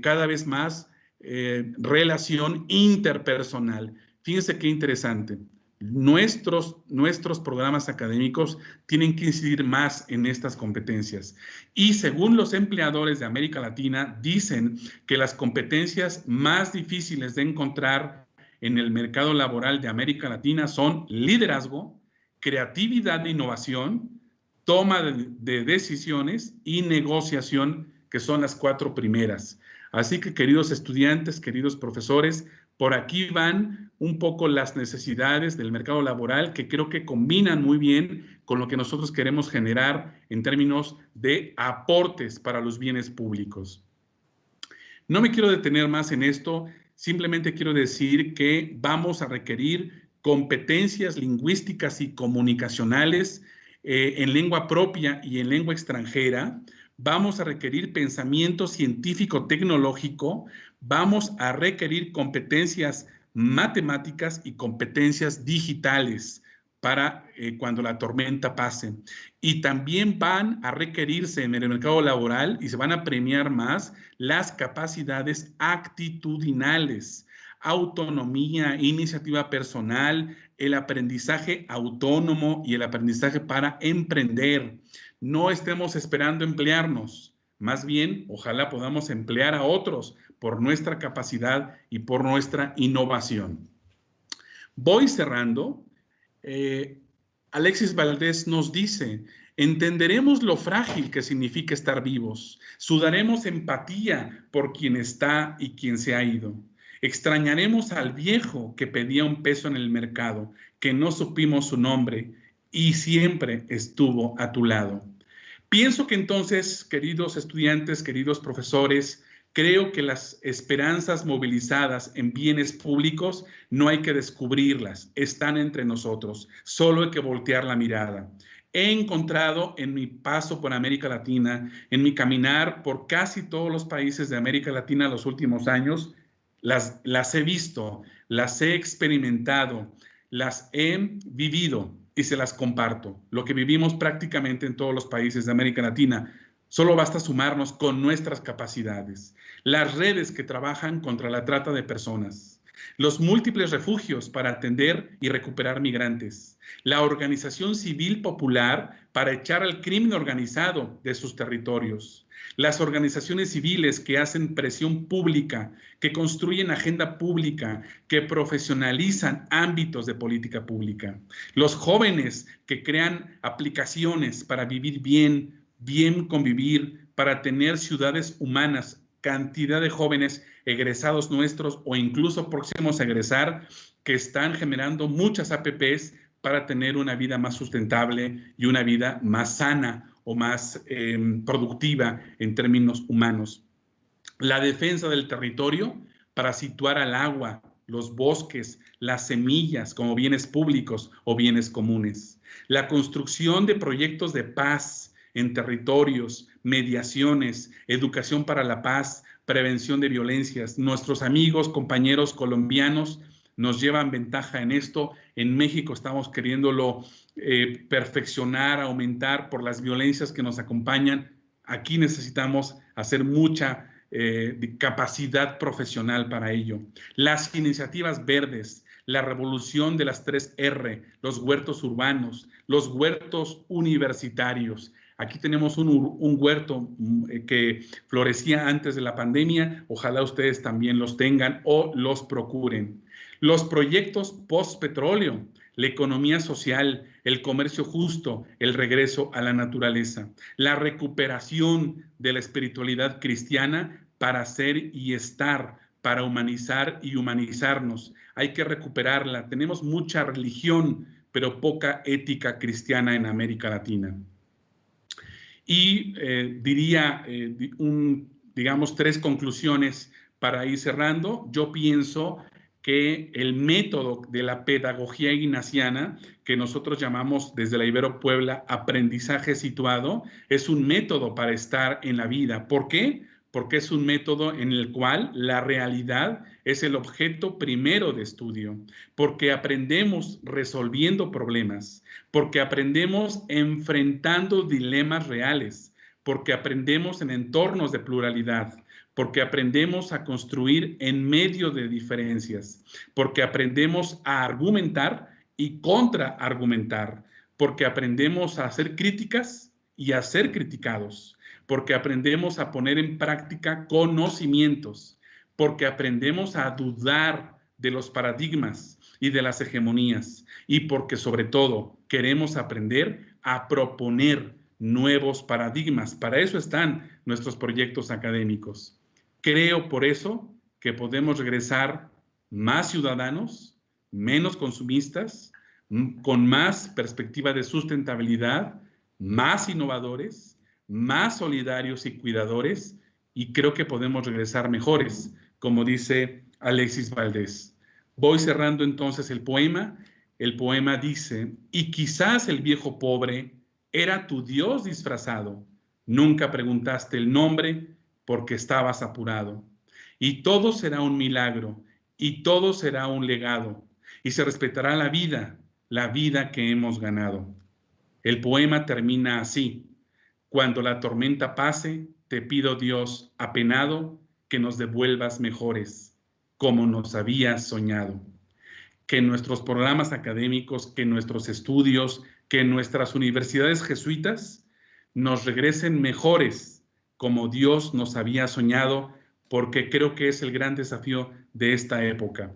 Speaker 5: cada vez más relación interpersonal. Fíjense qué interesante. Nuestros programas académicos tienen que incidir más en estas competencias. Y según los empleadores de América Latina, dicen que las competencias más difíciles de encontrar en el mercado laboral de América Latina son liderazgo, creatividad e innovación, toma de decisiones y negociación, que son las cuatro primeras. Así que, queridos estudiantes, queridos profesores, por aquí van un poco las necesidades del mercado laboral que creo que combinan muy bien con lo que nosotros queremos generar en términos de aportes para los bienes públicos. No me quiero detener más en esto, simplemente quiero decir que vamos a requerir competencias lingüísticas y comunicacionales en lengua propia y en lengua extranjera. Vamos a requerir pensamiento científico-tecnológico, vamos a requerir competencias matemáticas y competencias digitales para cuando la tormenta pase. Y también van a requerirse en el mercado laboral y se van a premiar más las capacidades actitudinales, autonomía, iniciativa personal, el aprendizaje autónomo y el aprendizaje para emprender. No estemos esperando emplearnos, más bien, ojalá podamos emplear a otros por nuestra capacidad y por nuestra innovación. Voy cerrando. Alexis Valdés nos dice: entenderemos lo frágil que significa estar vivos, sudaremos empatía por quien está y quien se ha ido. Extrañaremos al viejo que pedía un peso en el mercado, que no supimos su nombre y siempre estuvo a tu lado. Pienso que entonces, queridos estudiantes, queridos profesores, creo que las esperanzas movilizadas en bienes públicos no hay que descubrirlas, están entre nosotros, solo hay que voltear la mirada. He encontrado en mi paso por América Latina, en mi caminar por casi todos los países de América Latina los últimos años, las he visto, las he experimentado, las he vivido y se las comparto. Lo que vivimos prácticamente en todos los países de América Latina. Solo basta sumarnos con nuestras capacidades. Las redes que trabajan contra la trata de personas, los múltiples refugios para atender y recuperar migrantes, la organización civil popular para echar al crimen organizado de sus territorios, las organizaciones civiles que hacen presión pública, que construyen agenda pública, que profesionalizan ámbitos de política pública, los jóvenes que crean aplicaciones para vivir bien convivir, para tener ciudades humanas, cantidad de jóvenes egresados nuestros o incluso próximos a egresar que están generando muchas APPs para tener una vida más sustentable y una vida más sana o más productiva en términos humanos. La defensa del territorio para situar al agua, los bosques, las semillas como bienes públicos o bienes comunes. La construcción de proyectos de paz en territorios, mediaciones, educación para la paz, prevención de violencias. Nuestros amigos, compañeros colombianos nos llevan ventaja en esto. En México estamos queriéndolo perfeccionar, aumentar por las violencias que nos acompañan. Aquí necesitamos hacer mucha capacidad profesional para ello. Las iniciativas verdes, la revolución de las 3R, los huertos urbanos, los huertos universitarios. Aquí tenemos un huerto que florecía antes de la pandemia. Ojalá ustedes también los tengan o los procuren. Los proyectos post-petróleo, la economía social, el comercio justo, el regreso a la naturaleza, la recuperación de la espiritualidad cristiana para ser y estar, para humanizar y humanizarnos. Hay que recuperarla. Tenemos mucha religión, pero poca ética cristiana en América Latina. Y diría, digamos, 3 conclusiones para ir cerrando. Yo pienso que el método de la pedagogía ignaciana, que nosotros llamamos desde la Ibero Puebla aprendizaje situado, es un método para estar en la vida. ¿Por qué? Porque es un método en el cual la realidad es el objeto primero de estudio, porque aprendemos resolviendo problemas, porque aprendemos enfrentando dilemas reales, porque aprendemos en entornos de pluralidad, porque aprendemos a construir en medio de diferencias, porque aprendemos a argumentar y contraargumentar, porque aprendemos a hacer críticas y a ser criticados, porque aprendemos a poner en práctica conocimientos, porque aprendemos a dudar de los paradigmas y de las hegemonías, y porque sobre todo queremos aprender a proponer nuevos paradigmas. Para eso están nuestros proyectos académicos. Creo por eso que podemos regresar más ciudadanos, menos consumistas, con más perspectiva de sustentabilidad, más innovadores, más solidarios y cuidadores, y creo que podemos regresar mejores, como dice Alexis Valdés. Voy cerrando entonces el poema. El poema dice: y quizás el viejo pobre era tu Dios disfrazado, nunca preguntaste el nombre porque estabas apurado. Y todo será un milagro, y todo será un legado, y se respetará la vida que hemos ganado. El poema termina así: cuando la tormenta pase, te pido, Dios, apenado, que nos devuelvas mejores, como nos habías soñado. Que nuestros programas académicos, que nuestros estudios, que nuestras universidades jesuitas nos regresen mejores, como Dios nos había soñado, porque creo que es el gran desafío de esta época.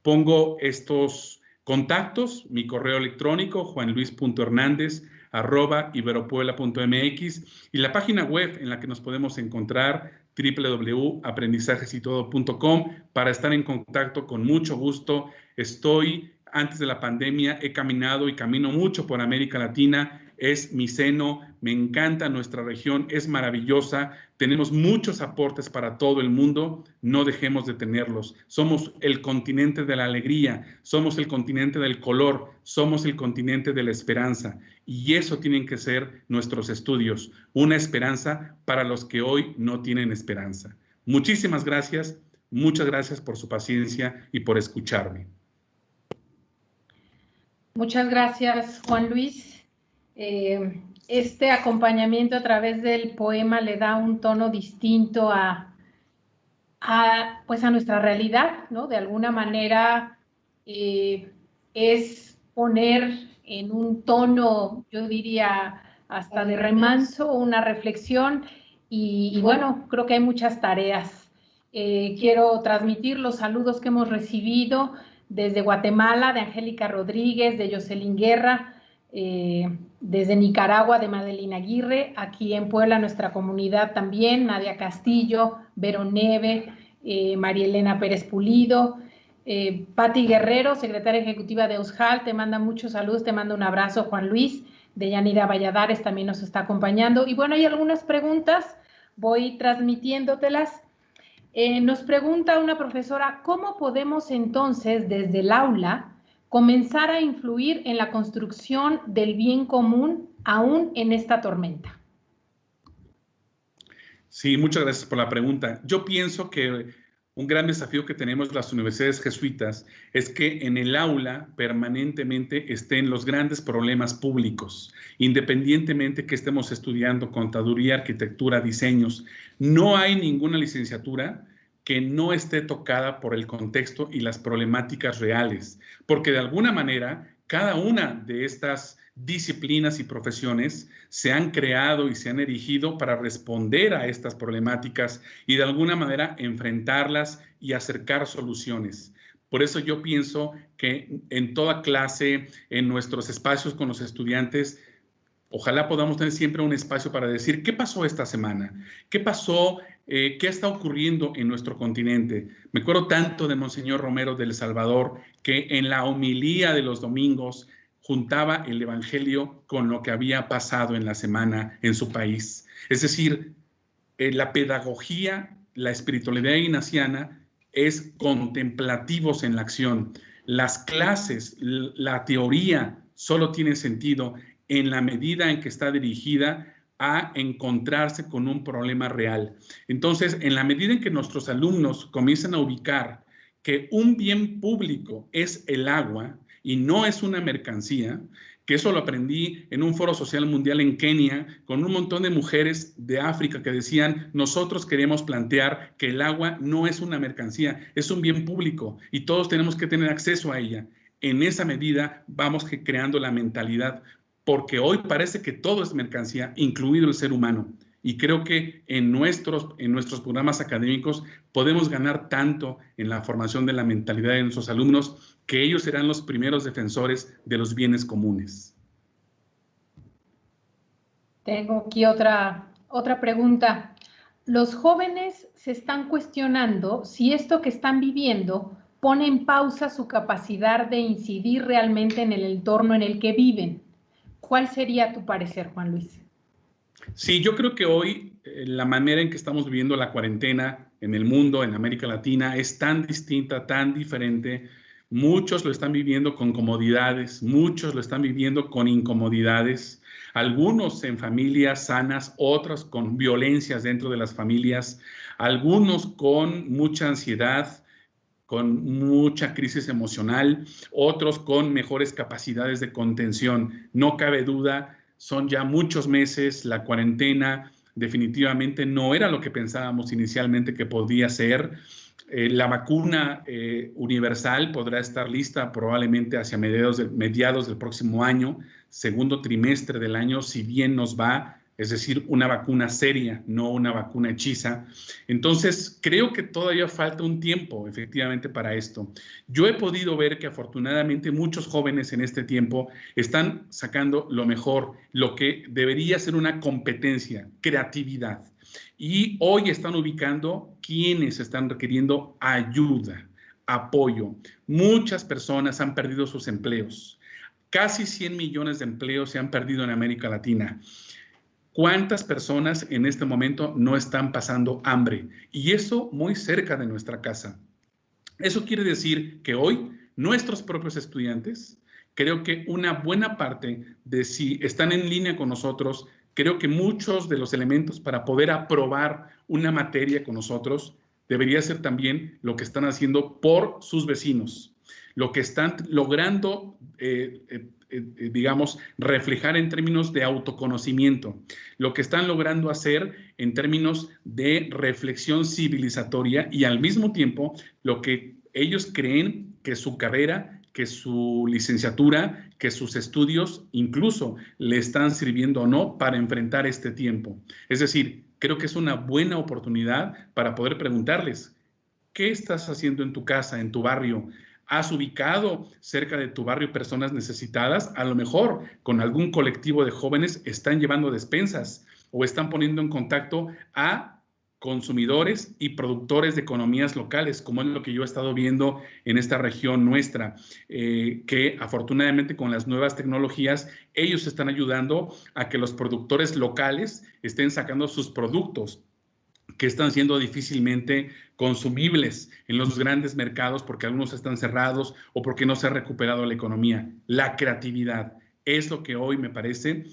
Speaker 5: Pongo estos contactos, mi correo electrónico, juanluis.hernandez@iberopuebla.mx, y la página web en la que nos podemos encontrar, www.aprendizajesitodo.com, para estar en contacto con mucho gusto. Antes de la pandemia, he caminado y camino mucho por América Latina. Es mi seno, me encanta nuestra región, es maravillosa, tenemos muchos aportes para todo el mundo, no dejemos de tenerlos. Somos el continente de la alegría, somos el continente del color, somos el continente de la esperanza, y eso tienen que ser nuestros estudios, una esperanza para los que hoy no tienen esperanza. Muchísimas gracias, muchas gracias por su paciencia y por escucharme.
Speaker 2: Muchas gracias, Juan Luis. Este acompañamiento a través del poema le da un tono distinto pues a nuestra realidad, ¿no? De alguna manera es poner en un tono, yo diría, hasta de remanso, una reflexión, y bueno, creo que hay muchas tareas. Quiero transmitir los saludos que hemos recibido desde Guatemala, de Angélica Rodríguez, de Jocelyn Guerra, desde Nicaragua, de Madeline Aguirre, aquí en Puebla, nuestra comunidad también, Nadia Castillo, Vero Neve, María Elena Pérez Pulido, Patti Guerrero, secretaria ejecutiva de USJAL, te manda muchos saludos, te manda un abrazo, Juan Luis. De Yanira Valladares también nos está acompañando. Y bueno, hay algunas preguntas, voy transmitiéndotelas. Nos pregunta una profesora: ¿cómo podemos entonces desde el aula comenzar a influir en la construcción del bien común aún en esta tormenta?
Speaker 5: Sí, muchas gracias por la pregunta. Yo pienso que un gran desafío que tenemos las universidades jesuitas es que en el aula permanentemente estén los grandes problemas públicos, independientemente que estemos estudiando contaduría, arquitectura, diseños. No hay ninguna licenciatura que no esté tocada por el contexto y las problemáticas reales, porque de alguna manera cada una de estas disciplinas y profesiones se han creado y se han erigido para responder a estas problemáticas y de alguna manera enfrentarlas y acercar soluciones. Por eso yo pienso que en toda clase, en nuestros espacios con los estudiantes, ojalá podamos tener siempre un espacio para decir qué pasó esta semana, qué pasó, qué está ocurriendo en nuestro continente. Me acuerdo tanto de Monseñor Romero de El Salvador, que en la homilía de los domingos juntaba el Evangelio con lo que había pasado en la semana en su país. Es decir, la pedagogía, la espiritualidad ignaciana es contemplativos en la acción. Las clases, la teoría solo tiene sentido en la medida en que está dirigida a encontrarse con un problema real. Entonces, en la medida en que nuestros alumnos comiencen a ubicar que un bien público es el agua y no es una mercancía, que eso lo aprendí en un foro social mundial en Kenia, con un montón de mujeres de África que decían, nosotros queremos plantear que el agua no es una mercancía, es un bien público y todos tenemos que tener acceso a ella. En esa medida vamos creando la mentalidad, porque hoy parece que todo es mercancía, incluido el ser humano. Y creo que en nuestros programas académicos podemos ganar tanto en la formación de la mentalidad de nuestros alumnos, que ellos serán los primeros defensores de los bienes comunes.
Speaker 2: Tengo aquí otra pregunta. Los jóvenes se están cuestionando si esto que están viviendo pone en pausa su capacidad de incidir realmente en el entorno en el que viven. ¿Cuál sería tu parecer, Juan Luis?
Speaker 5: Sí, yo creo que hoy la manera en que estamos viviendo la cuarentena en el mundo, en América Latina, es tan distinta, tan diferente. Muchos lo están viviendo con comodidades, muchos lo están viviendo con incomodidades, algunos en familias sanas, otros con violencias dentro de las familias, algunos con mucha ansiedad, con mucha crisis emocional, otros con mejores capacidades de contención. No cabe duda, son ya muchos meses, la cuarentena definitivamente no era lo que pensábamos inicialmente que podía ser. La vacuna universal podrá estar lista probablemente hacia mediados del próximo año, segundo trimestre del año, si bien nos va, es decir, una vacuna seria, no una vacuna hechiza. Entonces, creo que todavía falta un tiempo, efectivamente, para esto. Yo he podido ver que afortunadamente muchos jóvenes en este tiempo están sacando lo mejor, lo que debería ser una competencia, creatividad. Y hoy están ubicando quienes están requiriendo ayuda, apoyo. Muchas personas han perdido sus empleos. Casi 100 millones de empleos se han perdido en América Latina. ¿Cuántas personas en este momento no están pasando hambre? Y eso muy cerca de nuestra casa. Eso quiere decir que hoy nuestros propios estudiantes, creo que una buena parte de si están en línea con nosotros, creo que muchos de los elementos para poder aprobar una materia con nosotros debería ser también lo que están haciendo por sus vecinos, lo que están logrando digamos, reflejar en términos de autoconocimiento, lo que están logrando hacer en términos de reflexión civilizatoria y al mismo tiempo lo que ellos creen que su carrera, que su licenciatura, que sus estudios incluso le están sirviendo o no para enfrentar este tiempo. Es decir, creo que es una buena oportunidad para poder preguntarles, ¿qué estás haciendo en tu casa, en tu barrio? ¿Has ubicado cerca de tu barrio personas necesitadas? A lo mejor con algún colectivo de jóvenes están llevando despensas o están poniendo en contacto a consumidores y productores de economías locales, como es lo que yo he estado viendo en esta región nuestra, que afortunadamente con las nuevas tecnologías, ellos están ayudando a que los productores locales estén sacando sus productos que están siendo difícilmente consumibles en los grandes mercados porque algunos están cerrados o porque no se ha recuperado la economía. La creatividad es lo que hoy me parece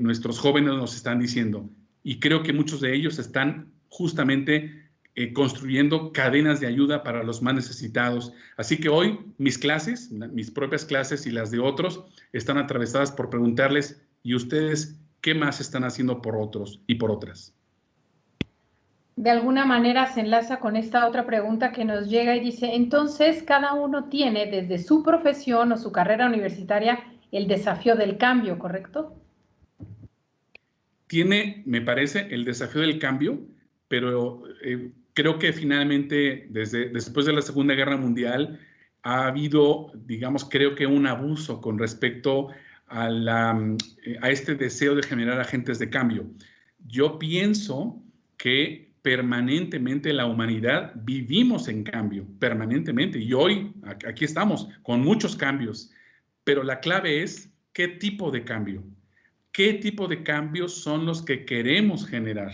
Speaker 5: nuestros jóvenes nos están diciendo y creo que muchos de ellos están justamente construyendo cadenas de ayuda para los más necesitados. Así que hoy mis clases, mis propias clases y las de otros están atravesadas por preguntarles, ¿y ustedes qué más están haciendo por otros y por otras?
Speaker 2: de alguna manera se enlaza con esta otra pregunta que nos llega y dice, entonces cada uno tiene desde su profesión o su carrera universitaria el desafío del cambio, ¿correcto?
Speaker 5: Tiene, me parece, el desafío del cambio, pero creo que finalmente, después de la Segunda Guerra Mundial, ha habido, digamos, creo que un abuso con respecto a este deseo de generar agentes de cambio. Yo pienso que permanentemente la humanidad vivimos en cambio, permanentemente, y hoy aquí estamos con muchos cambios, pero la clave es qué tipo de cambio. ¿Qué tipo de cambios son los que queremos generar?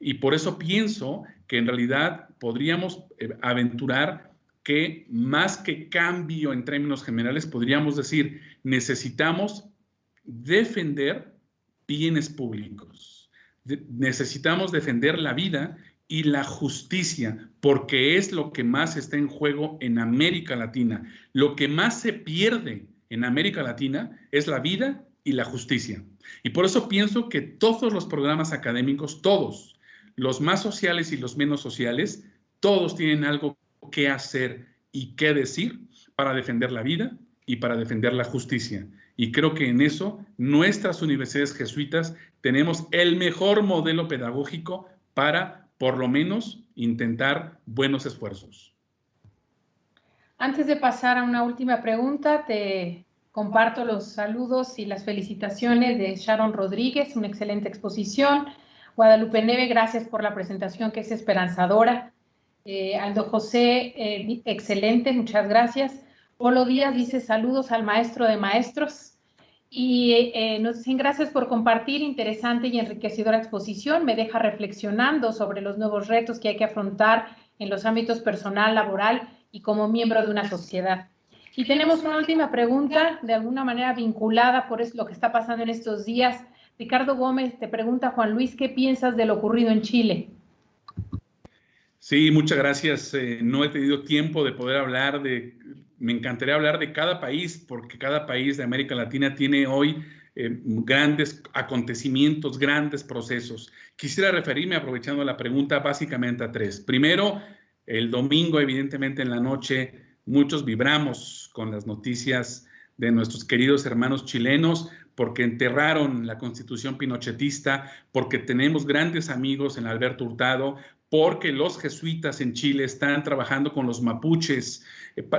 Speaker 5: Y por eso pienso que en realidad podríamos aventurar que más que cambio en términos generales, podríamos decir, necesitamos defender bienes públicos. Necesitamos defender la vida y la justicia, porque es lo que más está en juego en América Latina. Lo que más se pierde en América Latina es la vida y la justicia. Y por eso pienso que todos los programas académicos, todos, los más sociales y los menos sociales, todos tienen algo que hacer y que decir para defender la vida y para defender la justicia. Y creo que en eso nuestras universidades jesuitas tenemos el mejor modelo pedagógico para, por lo menos, intentar buenos esfuerzos.
Speaker 2: Antes de pasar a una última pregunta, te comparto los saludos y las felicitaciones de Sharon Rodríguez, una excelente exposición. Guadalupe Neve, gracias por la presentación que es esperanzadora. Aldo José, excelente, muchas gracias. Polo Díaz dice saludos al maestro de maestros. Y nos dicen gracias por compartir interesante y enriquecedora exposición. Me deja reflexionando sobre los nuevos retos que hay que afrontar en los ámbitos personal, laboral y como miembro de una sociedad. Y tenemos una última pregunta, de alguna manera vinculada por lo que está pasando en estos días. Ricardo Gómez te pregunta, Juan Luis, ¿qué piensas de lo ocurrido en Chile?
Speaker 5: Sí, muchas gracias. No he tenido tiempo de poder hablar me encantaría hablar de cada país, porque cada país de América Latina tiene hoy grandes acontecimientos, grandes procesos. Quisiera referirme, aprovechando la pregunta, básicamente a tres. Primero, el domingo, evidentemente en la noche, muchos vibramos con las noticias de nuestros queridos hermanos chilenos, porque enterraron la constitución pinochetista, porque tenemos grandes amigos en Alberto Hurtado, porque los jesuitas en Chile están trabajando con los mapuches,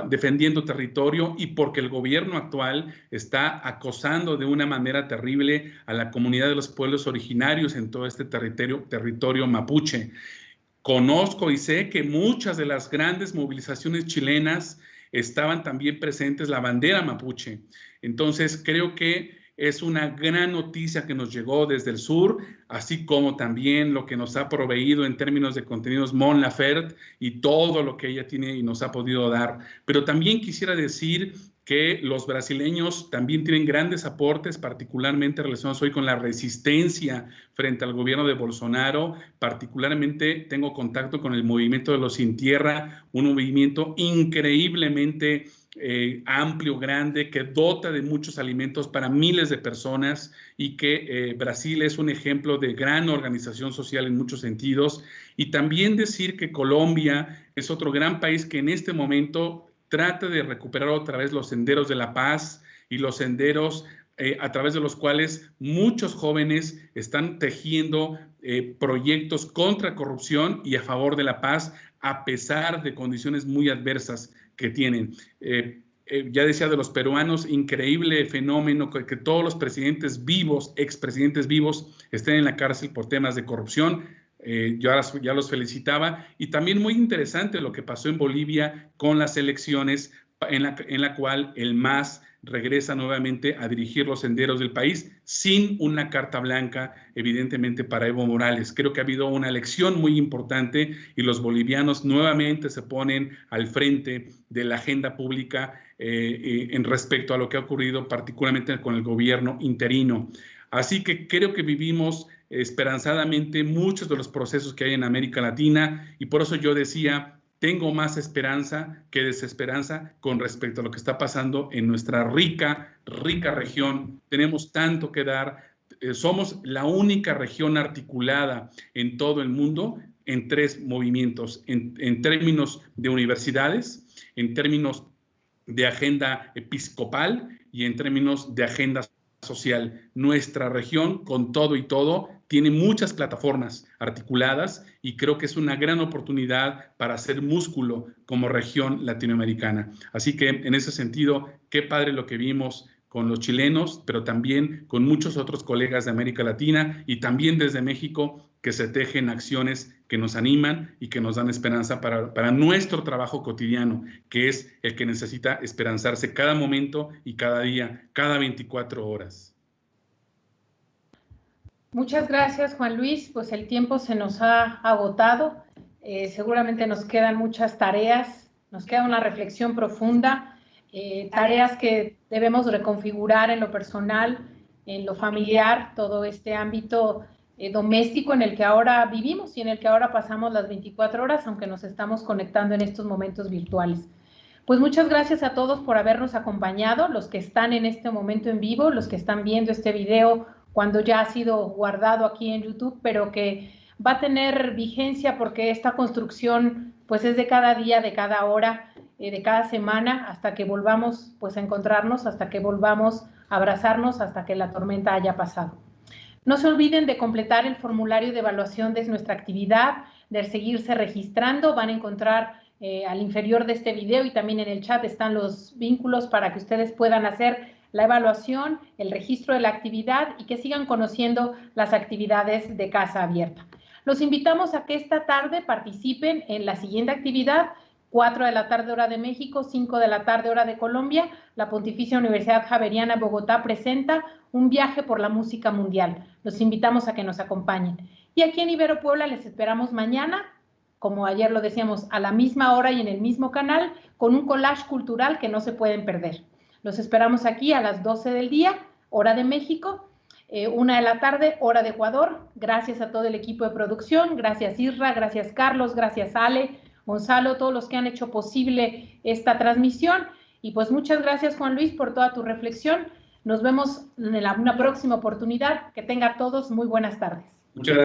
Speaker 5: defendiendo territorio, y porque el gobierno actual está acosando de una manera terrible a la comunidad de los pueblos originarios en todo este territorio mapuche. Conozco y sé que muchas de las grandes movilizaciones chilenas estaban también presentes la bandera mapuche. Entonces, creo que es una gran noticia que nos llegó desde el sur, así como también lo que nos ha proveído en términos de contenidos Mon Laferte y todo lo que ella tiene y nos ha podido dar. Pero también quisiera decir que los brasileños también tienen grandes aportes, particularmente relacionados hoy con la resistencia frente al gobierno de Bolsonaro. Particularmente tengo contacto con el movimiento de los Sin Tierra, un movimiento increíblemente amplio, grande, que dota de muchos alimentos para miles de personas, y que Brasil es un ejemplo de gran organización social en muchos sentidos. Y también decir que Colombia es otro gran país que en este momento trata de recuperar otra vez los senderos de la paz y los senderos a través de los cuales muchos jóvenes están tejiendo proyectos contra corrupción y a favor de la paz, a pesar de condiciones muy adversas que tienen. Ya decía de los peruanos, increíble fenómeno que todos los presidentes vivos, expresidentes vivos, estén en la cárcel por temas de corrupción. Yo ya los felicitaba. Y también muy interesante lo que pasó en Bolivia con las elecciones, en la cual el MAS regresa nuevamente a dirigir los senderos del país sin una carta blanca, evidentemente, para Evo Morales. Creo que ha habido una elección muy importante y los bolivianos nuevamente se ponen al frente de la agenda pública en respecto a lo que ha ocurrido particularmente con el gobierno interino. Así que creo que vivimos esperanzadamente muchos de los procesos que hay en América Latina, y por eso yo decía, tengo más esperanza que desesperanza con respecto a lo que está pasando en nuestra rica región. Tenemos tanto que dar. Somos la única región articulada en todo el mundo en tres movimientos, en términos de universidades, en términos de agenda episcopal y en términos de agenda social. Nuestra región, con todo y todo, tiene muchas plataformas articuladas y creo que es una gran oportunidad para hacer músculo como región latinoamericana. Así que en ese sentido, qué padre lo que vimos con los chilenos, pero también con muchos otros colegas de América Latina y también desde México, que se tejen acciones que nos animan y que nos dan esperanza para nuestro trabajo cotidiano, que es el que necesita esperanzarse cada momento y cada día, cada 24 horas.
Speaker 2: Muchas gracias, Juan Luis. Pues el tiempo se nos ha agotado. Seguramente nos quedan muchas tareas, nos queda una reflexión profunda, tareas que debemos reconfigurar en lo personal, en lo familiar, todo este ámbito doméstico en el que ahora vivimos y en el que ahora pasamos las 24 horas, aunque nos estamos conectando en estos momentos virtuales. Pues muchas gracias a todos por habernos acompañado, los que están en este momento en vivo, los que están viendo este video cuando ya ha sido guardado aquí en YouTube, pero que va a tener vigencia porque esta construcción pues es de cada día, de cada hora, de cada semana, hasta que volvamos pues a encontrarnos, hasta que volvamos a abrazarnos, hasta que la tormenta haya pasado. No se olviden de completar el formulario de evaluación de nuestra actividad, de seguirse registrando. Van a encontrar al inferior de este video y también en el chat están los vínculos para que ustedes puedan hacer la evaluación, el registro de la actividad y que sigan conociendo las actividades de Casa Abierta. Los invitamos a que esta tarde participen en la siguiente actividad, 4 de la tarde hora de México, 5 de la tarde hora de Colombia. La Pontificia Universidad Javeriana Bogotá presenta un viaje por la música mundial. Los invitamos a que nos acompañen. Y aquí en Ibero Puebla les esperamos mañana, como ayer lo decíamos, a la misma hora y en el mismo canal, con un collage cultural que no se pueden perder. Los esperamos aquí a las 12 del día, hora de México, 1 de la tarde, hora de Ecuador. Gracias a todo el equipo de producción, gracias Isra, gracias Carlos, gracias Ale, Gonzalo, todos los que han hecho posible esta transmisión. Y pues muchas gracias, Juan Luis, por toda tu reflexión. Nos vemos en una próxima oportunidad. Que tengan todos muy buenas tardes.
Speaker 5: Muchas gracias.